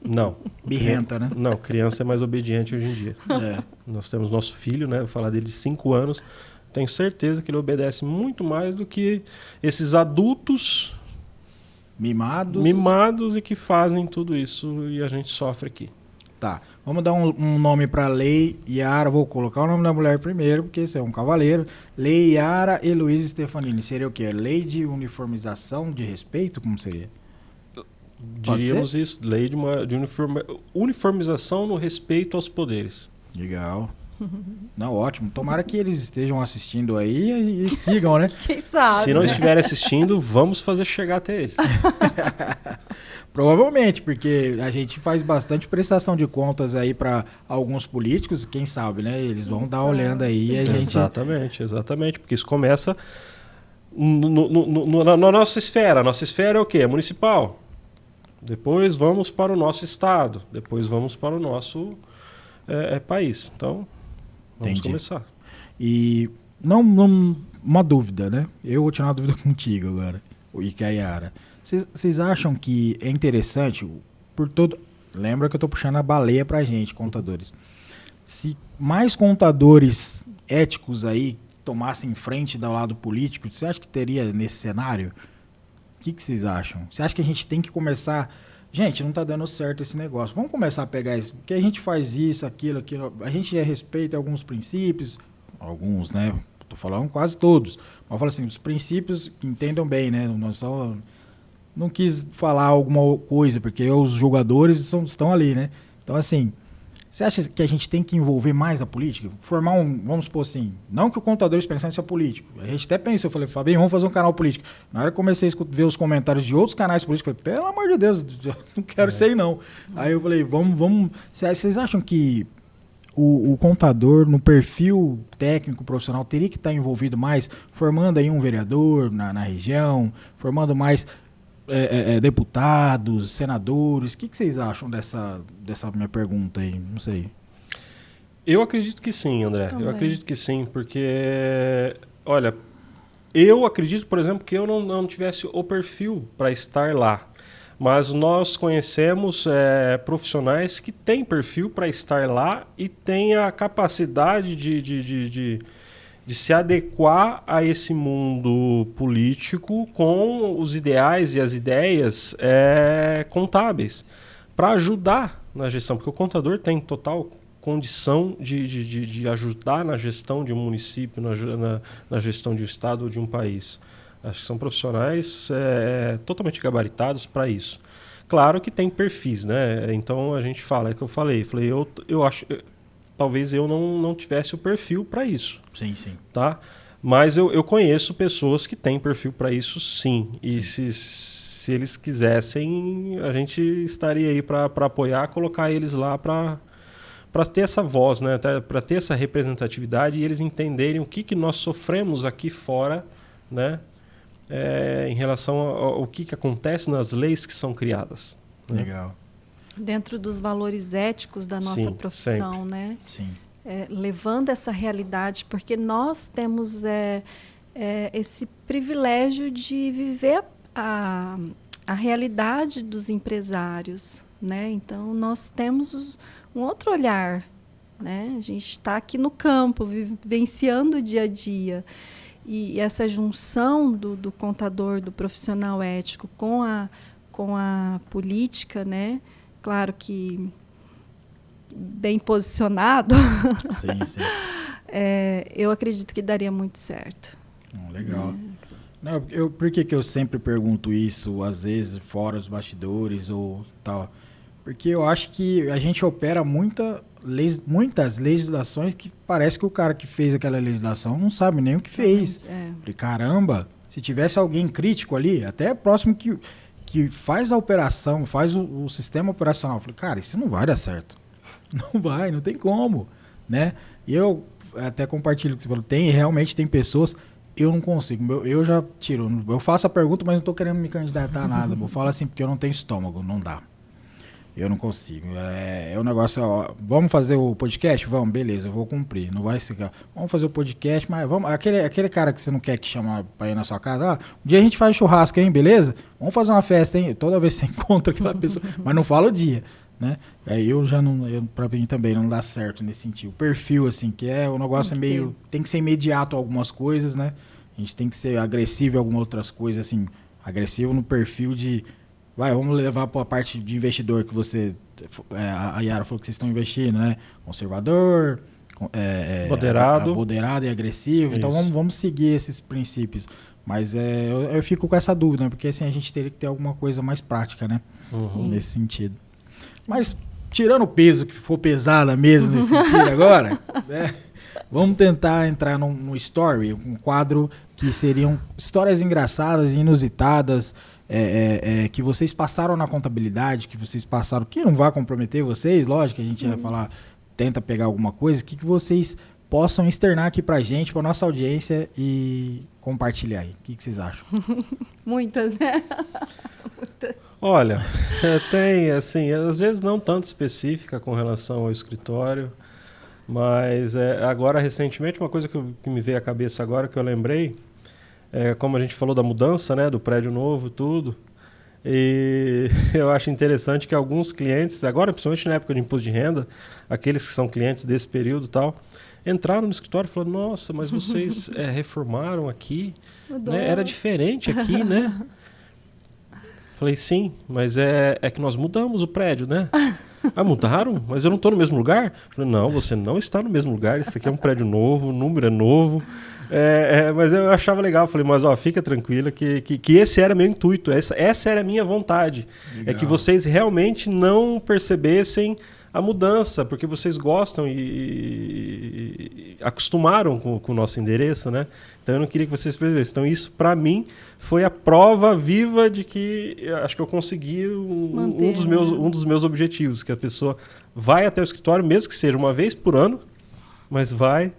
Não. Birrenta, né? Não, criança é mais obediente hoje em dia. Nós temos nosso filho, né? Vou falar dele de 5 anos. Tenho certeza que ele obedece muito mais do que esses adultos mimados e que fazem tudo isso e a gente sofre aqui. Tá, vamos dar um nome para Lei Yara. Vou colocar o nome da mulher primeiro, porque você é um cavaleiro. Lei Yara e Luiz Stefanini. Seria o quê? Lei de uniformização de respeito? Como seria? Diríamos isso, lei de uniformização no respeito aos poderes. Legal. Não, ótimo. Tomara que eles estejam assistindo aí e sigam, né? Quem sabe? Se não estiverem assistindo, vamos fazer chegar até eles. Provavelmente, porque a gente faz bastante prestação de contas aí para alguns políticos, quem sabe, né? Eles vão dar olhando aí e a gente... Exatamente, porque isso começa na nossa esfera. A nossa esfera é o quê? É municipal. Depois vamos para o nosso estado. Depois vamos para o nosso país. Então, vamos começar. E uma dúvida, né? Eu vou tirar uma dúvida contigo agora, e com a Yara. Vocês acham que é interessante, lembra que eu estou puxando a baleia pra gente, contadores. Se mais contadores éticos aí tomassem frente do lado político, você acha que teria nesse cenário? O que vocês acham? Você acha que a gente tem que começar... Gente, não está dando certo esse negócio. Vamos começar a pegar isso. Porque a gente faz isso, aquilo. A gente respeita alguns princípios. Alguns, né? Estou falando quase todos. Mas eu falo assim, os princípios que entendam bem, né? Nós só não quis falar alguma coisa, porque os jogadores estão ali, né? Então, assim, você acha que a gente tem que envolver mais a política? Formar vamos supor assim, não que o contador experiência seja político. A gente até pensou, eu falei, Fabinho, vamos fazer um canal político. Na hora que eu comecei a ver os comentários de outros canais políticos, eu falei, pelo amor de Deus, não quero isso aí não. Aí eu falei, vamos. Vocês acham que o contador, no perfil técnico profissional, teria que estar envolvido mais, formando aí um vereador na região, formando mais deputados, senadores? O que vocês acham dessa minha pergunta aí? Não sei. Eu acredito que sim, André. Também. Eu acredito que sim, porque, olha, eu acredito, por exemplo, que eu não tivesse o perfil para estar lá. Mas nós conhecemos profissionais que têm perfil para estar lá e têm a capacidade de se adequar a esse mundo político com os ideais e as ideias contábeis para ajudar na gestão, porque o contador tem total condição de ajudar na gestão de um município, na gestão de um estado ou de um país. Acho que são profissionais totalmente gabaritados para isso. Claro que tem perfis, né? Então a gente fala, que eu falei, eu acho, talvez eu não tivesse o perfil para isso. Sim, sim. Tá? Mas eu conheço pessoas que têm perfil para isso, sim. E se eles quisessem, a gente estaria aí para apoiar, colocar eles lá para ter essa voz, né? Para ter essa representatividade e eles entenderem o que nós sofremos aqui fora, né? Em relação ao que acontece nas leis que são criadas. Né? Legal. Dentro dos valores éticos da nossa profissão, sempre. né? Sim. Levando essa realidade, porque nós temos esse privilégio de viver a realidade dos empresários, né? Então, nós temos um outro olhar, né? A gente está aqui no campo, vivenciando o dia a dia. E essa junção do contador, do profissional ético com a política, né? Claro que bem posicionado, Sim, sim. eu acredito que daria muito certo. Legal. Não, por que eu sempre pergunto isso, às vezes, fora dos bastidores ou tal? Porque eu acho que a gente opera muitas legislações que parece que o cara que fez aquela legislação não sabe nem o que fez. Falei, caramba, se tivesse alguém crítico ali, até próximo que faz a operação, faz o sistema operacional, eu falei, cara, isso não vai dar certo. Não vai, não tem como, né? E eu até compartilho que você falou, realmente tem pessoas, eu não consigo, eu já tiro, eu faço a pergunta, mas não estou querendo me candidatar a nada, eu falo assim, porque eu não tenho estômago, não dá. Eu não consigo. É um negócio, ó, vamos fazer o podcast? Vamos, beleza, eu vou cumprir. Não vai ficar. Vamos fazer o podcast, mas vamos. Aquele cara que você não quer que chama pra ir na sua casa, um dia a gente faz churrasco, hein, beleza? Vamos fazer uma festa, hein? Toda vez que você encontra aquela pessoa, mas não fala o dia, né? Aí eu já não. Pra mim também não dá certo nesse sentido. O perfil, assim, que o negócio tem que ser imediato algumas coisas, né? A gente tem que ser agressivo em algumas outras coisas, assim, agressivo no perfil de. Vamos levar para a parte de investidor que você... a Yara falou que vocês estão investindo, né? Conservador, moderado e agressivo. Isso. Então vamos seguir esses princípios. Mas eu fico com essa dúvida, né? Porque assim, a gente teria que ter alguma coisa mais prática, né? Nesse sentido. Sim. Mas tirando o peso, que for pesada mesmo nesse sentido agora, né? Vamos tentar entrar no story, um quadro que seriam histórias engraçadas e inusitadas, que vocês passaram na contabilidade, que vocês passaram, que não vai comprometer vocês, lógico, a gente vai falar, tenta pegar alguma coisa, que vocês possam externar aqui pra gente, pra nossa audiência e compartilhar aí. O que vocês acham? Muitas, né? Muitas. Olha, tem, assim, às vezes não tanto específica com relação ao escritório, mas agora, recentemente, uma coisa que me veio à cabeça agora, que eu lembrei, como a gente falou da mudança, né, do prédio novo e tudo, e eu acho interessante que alguns clientes, agora principalmente na época de imposto de renda, aqueles que são clientes desse período e tal, entraram no escritório e falaram, nossa, mas vocês reformaram aqui, né? Era diferente aqui, né? Falei, sim, mas é que nós mudamos o prédio, né? Ah, mudaram? Mas eu não estou no mesmo lugar? Eu falei, não, você não está no mesmo lugar, isso aqui é um prédio novo, o número é novo. Mas eu achava legal, falei, mas ó, fica tranquila que esse era meu intuito, essa era a minha vontade. Legal. É que vocês realmente não percebessem a mudança, porque vocês gostam e acostumaram com o nosso endereço, né? Então eu não queria que vocês percebessem. Então isso, para mim, foi a prova viva de que acho que eu consegui um dos meus objetivos, que a pessoa vai até o escritório, mesmo que seja uma vez por ano, mas vai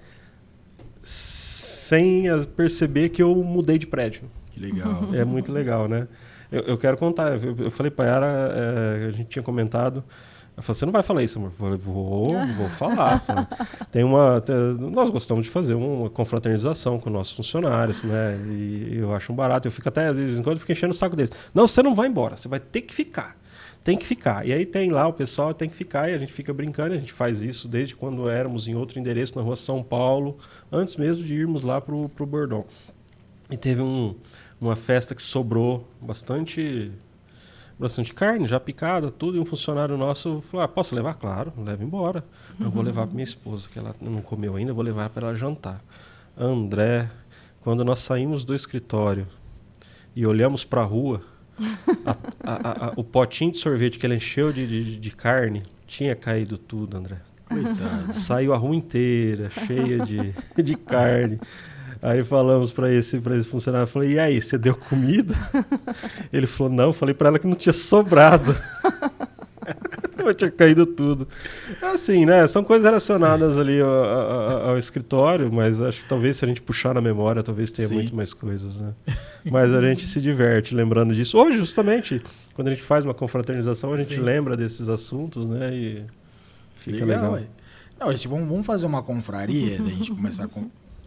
sem perceber que eu mudei de prédio. Que legal. É muito legal, né? Eu quero contar, eu falei para Yara, a gente tinha comentado, eu falei, você não vai falar isso, amor? Eu falei, vou falar. Nós gostamos de fazer uma confraternização com nossos funcionários, né? E eu acho um barato. Eu fico até, de vez em quando, eu fico enchendo o saco deles. Não, você não vai embora, você vai ter que ficar. Tem que ficar. E aí tem lá o pessoal, tem que ficar, e a gente fica brincando. A gente faz isso desde quando éramos em outro endereço, na rua São Paulo, antes mesmo de irmos lá pro Bordão. E teve uma festa que sobrou bastante carne, já picada, tudo, e um funcionário nosso falou, posso levar? Claro, leva embora. Eu vou levar para minha esposa, que ela não comeu ainda, eu vou levar para ela jantar. André, quando nós saímos do escritório e olhamos para a rua, o potinho de sorvete que ele encheu de carne, tinha caído tudo, André. Coitado. Saiu a rua inteira, cheia de carne. Aí falamos para esse funcionário, falei, e aí, você deu comida? Ele falou, não, falei para ela que não tinha sobrado. Tinha caído tudo. Assim, né? São coisas relacionadas ali ao escritório, mas acho que talvez se a gente puxar na memória, talvez tenha muito mais coisas, né? Mas a gente se diverte lembrando disso. Hoje, justamente, quando a gente faz uma confraternização, a gente lembra desses assuntos, né? E fica legal. Não, gente, vamos fazer uma confraria, a gente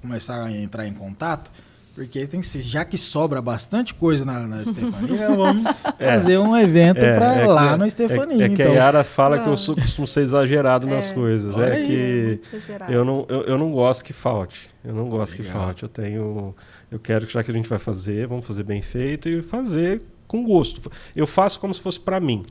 começar a entrar em contato, porque tem que ser, já que sobra bastante coisa na Estefania, vamos fazer um evento para lá no Estefania. Que a Yara fala que eu costumo ser exagerado nas coisas. Que eu não gosto que falte. Eu não gosto que falte. Eu quero que, já que a gente vai fazer, vamos fazer bem feito e fazer com gosto. Eu faço como se fosse para mim.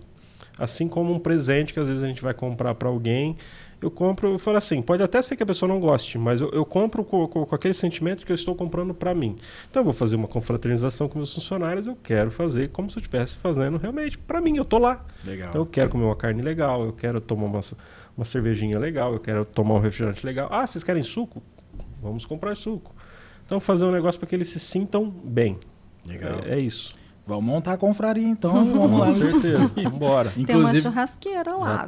Assim como um presente que às vezes a gente vai comprar para alguém, eu falo assim, pode até ser que a pessoa não goste, mas eu compro com aquele sentimento que eu estou comprando para mim. Então eu vou fazer uma confraternização com meus funcionários, eu quero fazer como se eu estivesse fazendo realmente para mim, eu tô lá. Legal. Então eu quero comer uma carne legal, eu quero tomar uma cervejinha legal, eu quero tomar um refrigerante legal. Ah, vocês querem suco? Vamos comprar suco. Então fazer um negócio para que eles se sintam bem. Legal. É isso. Vamos montar a confraria, então. Vamos lá. Com certeza. Vamos embora. Tem uma churrasqueira lá.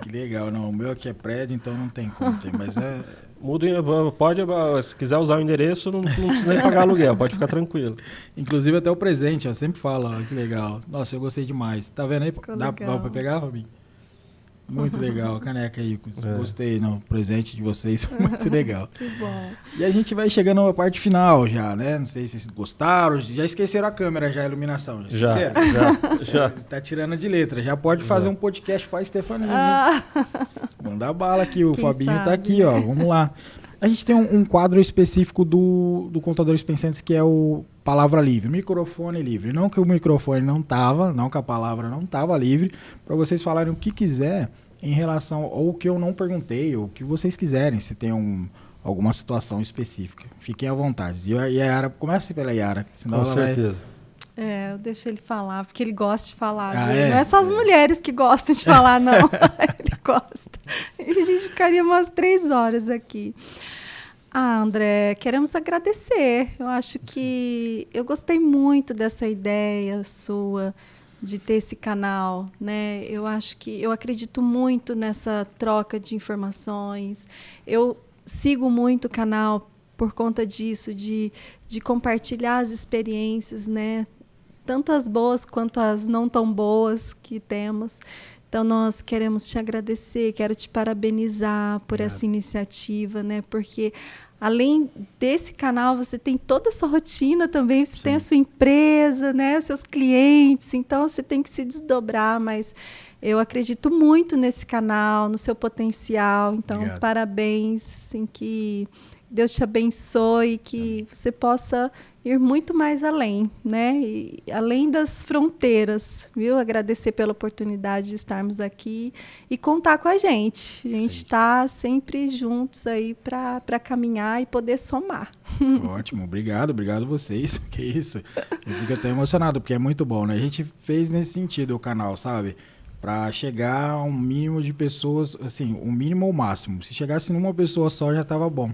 Que legal. Não, o meu aqui é prédio, então não tem como ter. Mas se quiser usar o endereço, não precisa nem pagar aluguel. Pode ficar tranquilo. Inclusive até o presente, eu sempre falo, que legal. Nossa, eu gostei demais. Tá vendo aí? Dá pra pegar, Fabinho? Muito legal, a caneca aí. Gostei, o presente de vocês, muito legal. Que bom. E a gente vai chegando na parte final já, né? Não sei se vocês gostaram, já esqueceram a câmera, já a iluminação. Já. Tá tirando de letra, já pode fazer um podcast com a Estefania. Vamos dar bala aqui, o Fabinho tá aqui, ó, vamos lá. A gente tem um quadro específico do Contadores Pensantes, que é o Palavra Livre, microfone livre. Não que o microfone não que a palavra não tava livre, para vocês falarem o que quiser em relação ao que eu não perguntei, ou o que vocês quiserem, se tem alguma situação específica. Fiquem à vontade. E a Yara, comece pela Yara, senão com certeza. Eu deixo ele falar, porque ele gosta de falar. Não é só as mulheres que gostam de falar, não. Ele gosta. E a gente ficaria umas 3 horas aqui. André, queremos agradecer. Eu acho que eu gostei muito dessa ideia sua de ter esse canal, né? Eu acredito muito nessa troca de informações. Eu sigo muito o canal por conta disso, de compartilhar as experiências, né? Tanto as boas quanto as não tão boas que temos. Então, nós queremos te agradecer, quero te parabenizar por essa iniciativa, né? Porque, além desse canal, você tem toda a sua rotina também, você tem a sua empresa, né? Seus clientes, então você tem que se desdobrar, mas eu acredito muito nesse canal, no seu potencial, então, parabéns, assim, que Deus te abençoe, que você possa ir muito mais além, né? E além das fronteiras, viu? Agradecer pela oportunidade de estarmos aqui e contar com a gente. A gente está sempre juntos aí para caminhar e poder somar. Ótimo, obrigado vocês. Que isso. Eu fico até emocionado, porque é muito bom, né? A gente fez nesse sentido o canal, sabe? Para chegar a um mínimo de pessoas, assim, o mínimo ou o máximo. Se chegasse numa pessoa só, já estava bom.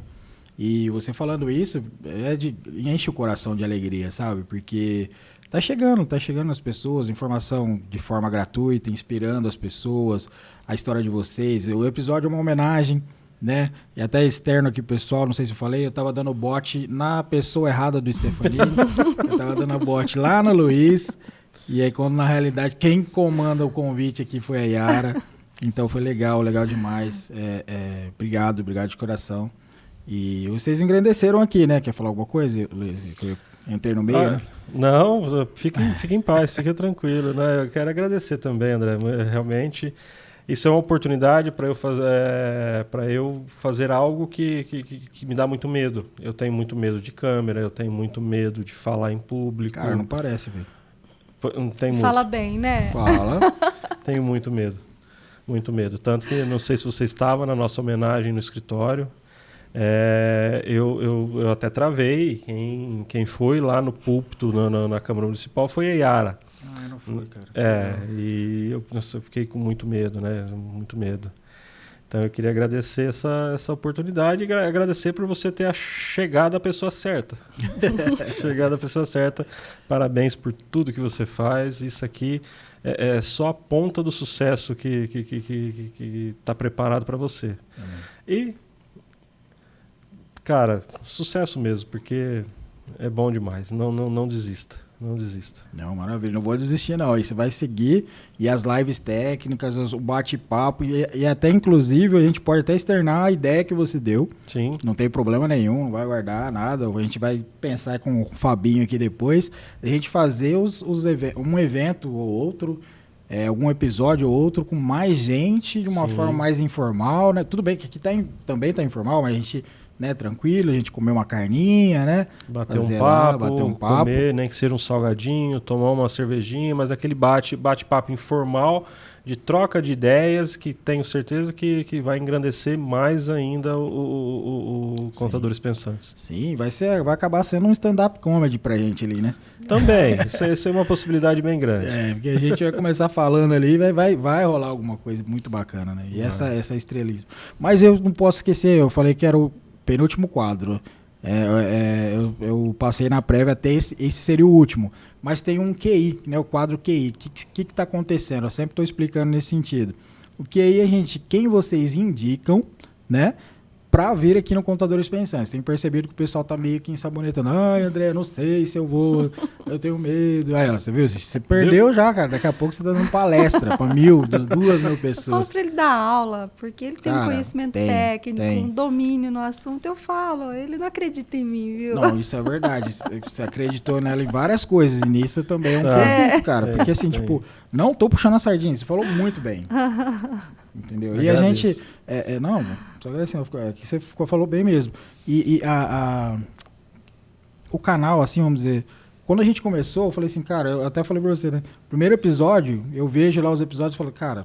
E você falando isso, enche o coração de alegria, sabe? Porque tá chegando as pessoas, informação de forma gratuita, inspirando as pessoas, a história de vocês. O episódio é uma homenagem, né? E até externo aqui, pessoal, não sei se eu falei, eu tava dando bote na pessoa errada do Stefanini. Eu tava dando bote lá no Luiz. E aí, quando na realidade, quem comanda o convite aqui foi a Yara. Então foi legal demais. Obrigado de coração. E vocês engrandeceram aqui, né? Quer falar alguma coisa, Luiz? Que eu entrei no meio, né? Não, fique em paz, fique tranquilo, né? Eu quero agradecer também, André. Realmente, isso é uma oportunidade para eu fazer algo que me dá muito medo. Eu tenho muito medo de câmera, eu tenho muito medo de falar em público. Cara, não parece, velho. Não tem muito. Fala bem, né? Fala. Tenho muito medo. Muito medo. Tanto que, não sei se você estava na nossa homenagem no escritório. Eu até travei. Quem foi lá no púlpito, na Câmara Municipal, foi a Yara. Eu não fui, cara. E eu fiquei com muito medo, né? Muito medo. Então eu queria agradecer essa oportunidade e agradecer por você ter chegado à pessoa certa. Chegado à pessoa certa. Parabéns por tudo que você faz. Isso aqui é só a ponta do sucesso que está preparado para você. E, cara, sucesso mesmo, porque é bom demais. Não desista. Não desista. Não, maravilha. Não vou desistir, não. Aí você vai seguir e as lives técnicas, o bate-papo e até, inclusive, a gente pode até externar a ideia que você deu. Sim. Não tem problema nenhum, não vai guardar nada. A gente vai pensar com o Fabinho aqui depois. A gente fazer um evento ou outro, algum episódio ou outro com mais gente, de uma forma mais informal, né? Tudo bem que aqui também tá informal, mas a gente... né, tranquilo, a gente comer uma carninha, né? Bater um papo, comer, nem que seja um salgadinho, tomar uma cervejinha, mas aquele bate-papo informal, de troca de ideias, que tenho certeza que vai engrandecer mais ainda o Contadores Pensantes. Sim, vai acabar sendo um stand-up comedy pra gente ali, né? Também, isso é uma possibilidade bem grande. Porque a gente vai começar falando ali, vai rolar alguma coisa muito bacana, né? E essa estrelismo. Mas eu não posso esquecer, eu falei que era o penúltimo quadro. Eu passei na prévia até esse seria o último. Mas tem um QI, né? O quadro QI. O que está acontecendo? Eu sempre estou explicando nesse sentido. O QI quem vocês indicam, né? Para vir aqui no Contadores Pensantes. Tem percebido que o pessoal tá meio que ensabonetando. Ai, André, não sei se eu vou, eu tenho medo. Aí, ó, você viu? Você perdeu já, cara. Daqui a pouco você tá dando palestra para 2.000 pessoas. Eu falo para ele dar aula, porque ele tem um conhecimento técnico, um domínio no assunto. Eu falo, ele não acredita em mim, viu? Não, isso é verdade. Você acreditou nela em várias coisas. E nisso também é um quesito, cara. Porque assim, tipo, não tô puxando a sardinha. Você falou muito bem. Entendeu? E a gente... não, só agradecendo. Aqui você falou bem mesmo. O canal, assim, vamos dizer... Quando a gente começou, eu falei assim, cara... Eu até falei pra você, né? Primeiro episódio, eu vejo lá os episódios e falo, cara...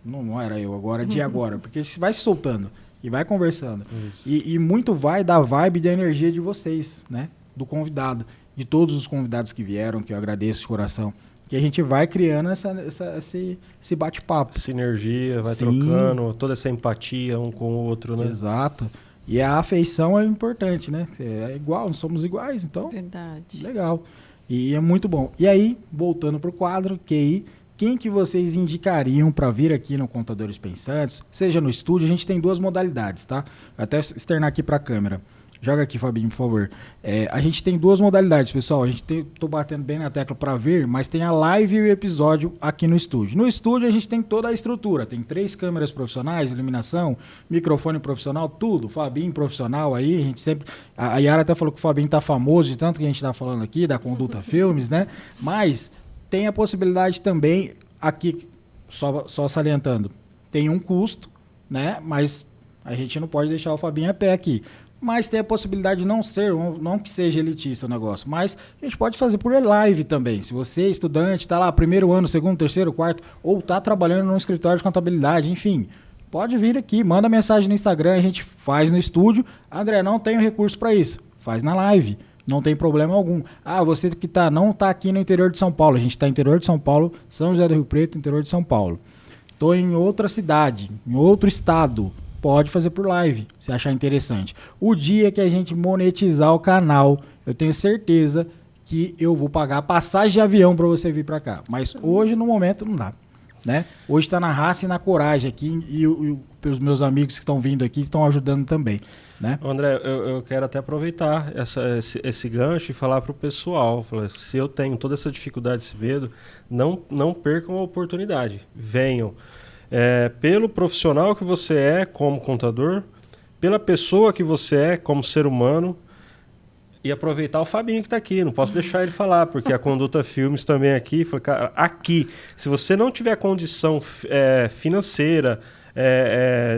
Não era eu agora, é de agora. Porque você vai se soltando e vai conversando. E muito vai da vibe, da energia de vocês, né? Do convidado. De todos os convidados que vieram, que eu agradeço de coração. Que a gente vai criando esse bate-papo. Sinergia, vai trocando, toda essa empatia um com o outro, né? Exato. E a afeição é importante, né? É igual, nós somos iguais, então... Verdade. Legal. E é muito bom. E aí, voltando pro quadro, QI, quem que vocês indicariam para vir aqui no Contadores Pensantes? Seja no estúdio, a gente tem 2 modalidades, tá? Até externar aqui para a câmera. Joga aqui, Fabinho, por favor. A gente tem 2 modalidades, pessoal. Tô batendo bem na tecla para ver, mas tem a live e o episódio aqui no estúdio. No estúdio a gente tem toda a estrutura. Tem 3 câmeras profissionais, iluminação, microfone profissional, tudo. Fabinho profissional aí. A gente sempre... A Yara até falou que o Fabinho tá famoso de tanto que a gente tá falando aqui, da Conduta Filmes, né? Mas tem a possibilidade também, aqui, só salientando, tem um custo, né? Mas a gente não pode deixar o Fabinho a pé aqui. mas tem a possibilidade de não ser, não que seja elitista o negócio, mas a gente pode fazer por live também. Se você é estudante, está lá primeiro ano, segundo, terceiro, quarto, ou está trabalhando num escritório de contabilidade, enfim, pode vir aqui, manda mensagem no Instagram, a gente faz no estúdio. André, não tenho recurso para isso, faz na live, não tem problema algum. Você que não está aqui no interior de São Paulo, a gente está no interior de São Paulo, São José do Rio Preto, interior de São Paulo. Estou em outra cidade, em outro estado, pode fazer por live, se achar interessante. O dia que a gente monetizar o canal, eu tenho certeza que eu vou pagar a passagem de avião para você vir para cá. Mas hoje, no momento, não dá. Né? Hoje está na raça e na coragem aqui, e os meus amigos que estão vindo aqui estão ajudando também. Né? André, eu quero até aproveitar esse gancho e falar para o pessoal, se eu tenho toda essa dificuldade, esse medo, não percam a oportunidade, venham. Pelo profissional que você é como contador, pela pessoa que você é como ser humano, e aproveitar o Fabinho que está aqui, não posso deixar ele falar, porque a Conduta Filmes também aqui, aqui, se você não tiver condição financeira,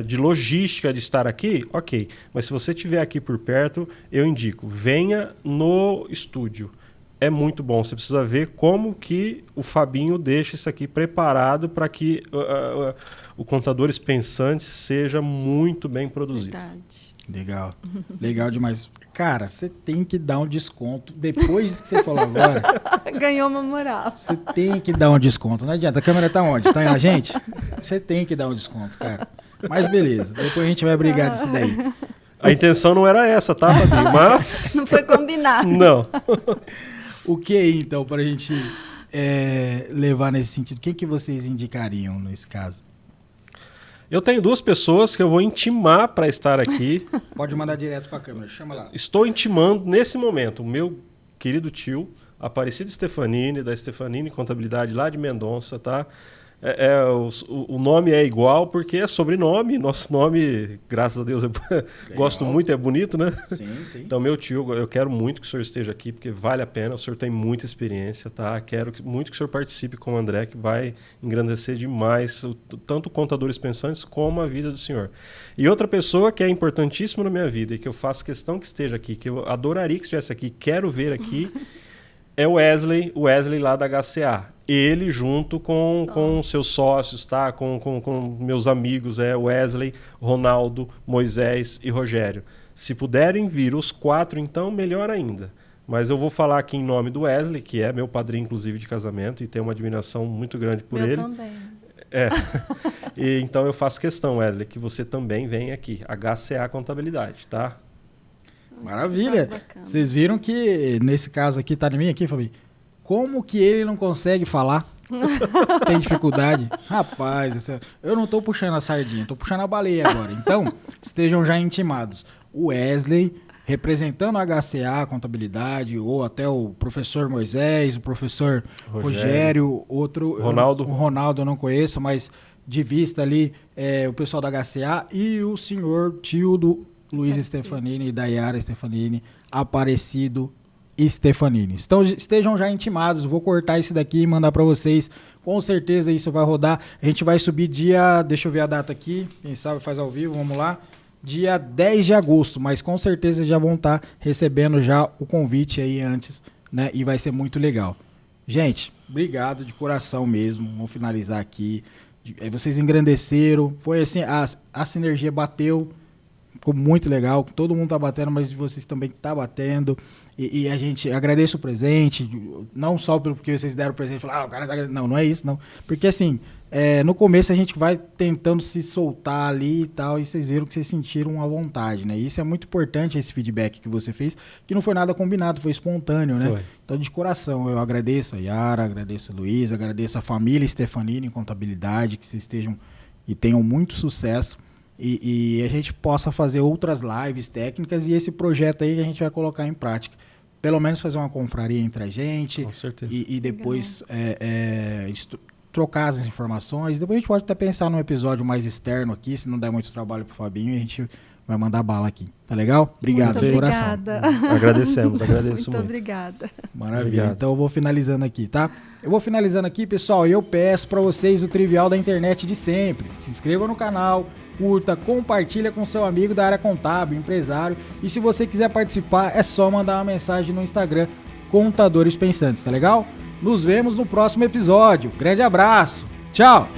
de logística de estar aqui, ok, mas se você estiver aqui por perto, eu indico, venha no estúdio. É muito bom, você precisa ver como que o Fabinho deixa isso aqui preparado para que o Contadores Pensantes seja muito bem produzido. Verdade. Legal, legal demais. Cara, você tem que dar um desconto. Depois do que você falou agora... Ganhou uma moral. Você tem que dar um desconto. Não adianta, a câmera tá onde? Tá na gente? Você tem que dar um desconto, cara. Mas beleza, depois a gente vai brigar disso daí. A intenção não era essa, tá, Fabinho? Mas... Não foi combinado. Não. O que então, para a gente levar nesse sentido? Quem que vocês indicariam nesse caso? Eu tenho 2 pessoas que eu vou intimar para estar aqui. Pode mandar direto para a câmera, chama lá. Estou intimando nesse momento o meu querido tio, Aparecido Stefanini, da Stefanini Contabilidade lá de Mendonça, tá? O nome é igual porque é sobrenome, nosso nome, graças a Deus, gosto muito, é bonito, né? Sim, sim. Então, meu tio, eu quero muito que o senhor esteja aqui, porque vale a pena, o senhor tem muita experiência, tá? Quero muito que o senhor participe com o André, que vai engrandecer demais tanto Contadores Pensantes como a vida do senhor. E outra pessoa que é importantíssima na minha vida e que eu faço questão que esteja aqui, que eu adoraria que estivesse aqui, quero ver aqui, é o Wesley lá da HCA. Ele junto com seus sócios, tá? com meus amigos, Wesley, Ronaldo, Moisés e Rogério. Se puderem vir os 4, então, melhor ainda. Mas eu vou falar aqui em nome do Wesley, que é meu padrinho, inclusive, de casamento, e tenho uma admiração muito grande por ele. Eu também. E, então eu faço questão, Wesley, que você também venha aqui. HCA Contabilidade, tá? Maravilha. Vocês viram que, nesse caso aqui, tá em mim aqui, Fabi? Como que ele não consegue falar? Tem dificuldade? Rapaz, eu não estou puxando a sardinha, estou puxando a baleia agora. Então, estejam já intimados. O Wesley, representando a HCA, a contabilidade, ou até o professor Moisés, o professor Rogério, outro... Ronaldo. O Ronaldo eu não conheço, mas de vista ali, o pessoal da HCA e o senhor tio do Luiz Stefanini e da Yara Stefanini, Aparecido Stefanini. Então, estejam já intimados. Vou cortar esse daqui e mandar para vocês. Com certeza isso vai rodar. A gente vai subir dia... Deixa eu ver a data aqui. Quem sabe faz ao vivo. Vamos lá. Dia 10 de agosto. Mas com certeza já vão estar recebendo já o convite aí antes, né? E vai ser muito legal. Gente, obrigado de coração mesmo. Vamos finalizar aqui. Vocês engrandeceram. Foi assim, a sinergia bateu. Ficou muito legal. Todo mundo tá batendo, mas vocês também tá batendo. E a gente agradece o presente, não só porque vocês deram o presente e falaram, o cara tá... Não é isso, não. Porque assim, no começo a gente vai tentando se soltar ali e tal, e vocês viram que vocês sentiram a vontade, né? E isso é muito importante, esse feedback que você fez, que não foi nada combinado, foi espontâneo, né? Foi. Então, de coração, eu agradeço a Yara, agradeço a Luísa, agradeço a família Stefanini em contabilidade, que vocês estejam e tenham muito sucesso. E a gente possa fazer outras lives técnicas e esse projeto aí que a gente vai colocar em prática. Pelo menos fazer uma confraria entre a gente. Com certeza. E depois trocar as informações. Depois a gente pode até pensar num episódio mais externo aqui, se não der muito trabalho pro Fabinho, a gente vai mandar bala aqui. Tá legal? Obrigado de coração. Agradecemos, agradeço muito. Muito obrigada. Maravilha. Obrigado. Então eu vou finalizando aqui, tá? Eu vou finalizando aqui, pessoal, e eu peço para vocês o trivial da internet de sempre. Se inscreva no canal, curta, compartilha com seu amigo da área contábil, empresário. E se você quiser participar, é só mandar uma mensagem no Instagram, Contadores Pensantes, tá legal? Nos vemos no próximo episódio. Grande abraço. Tchau!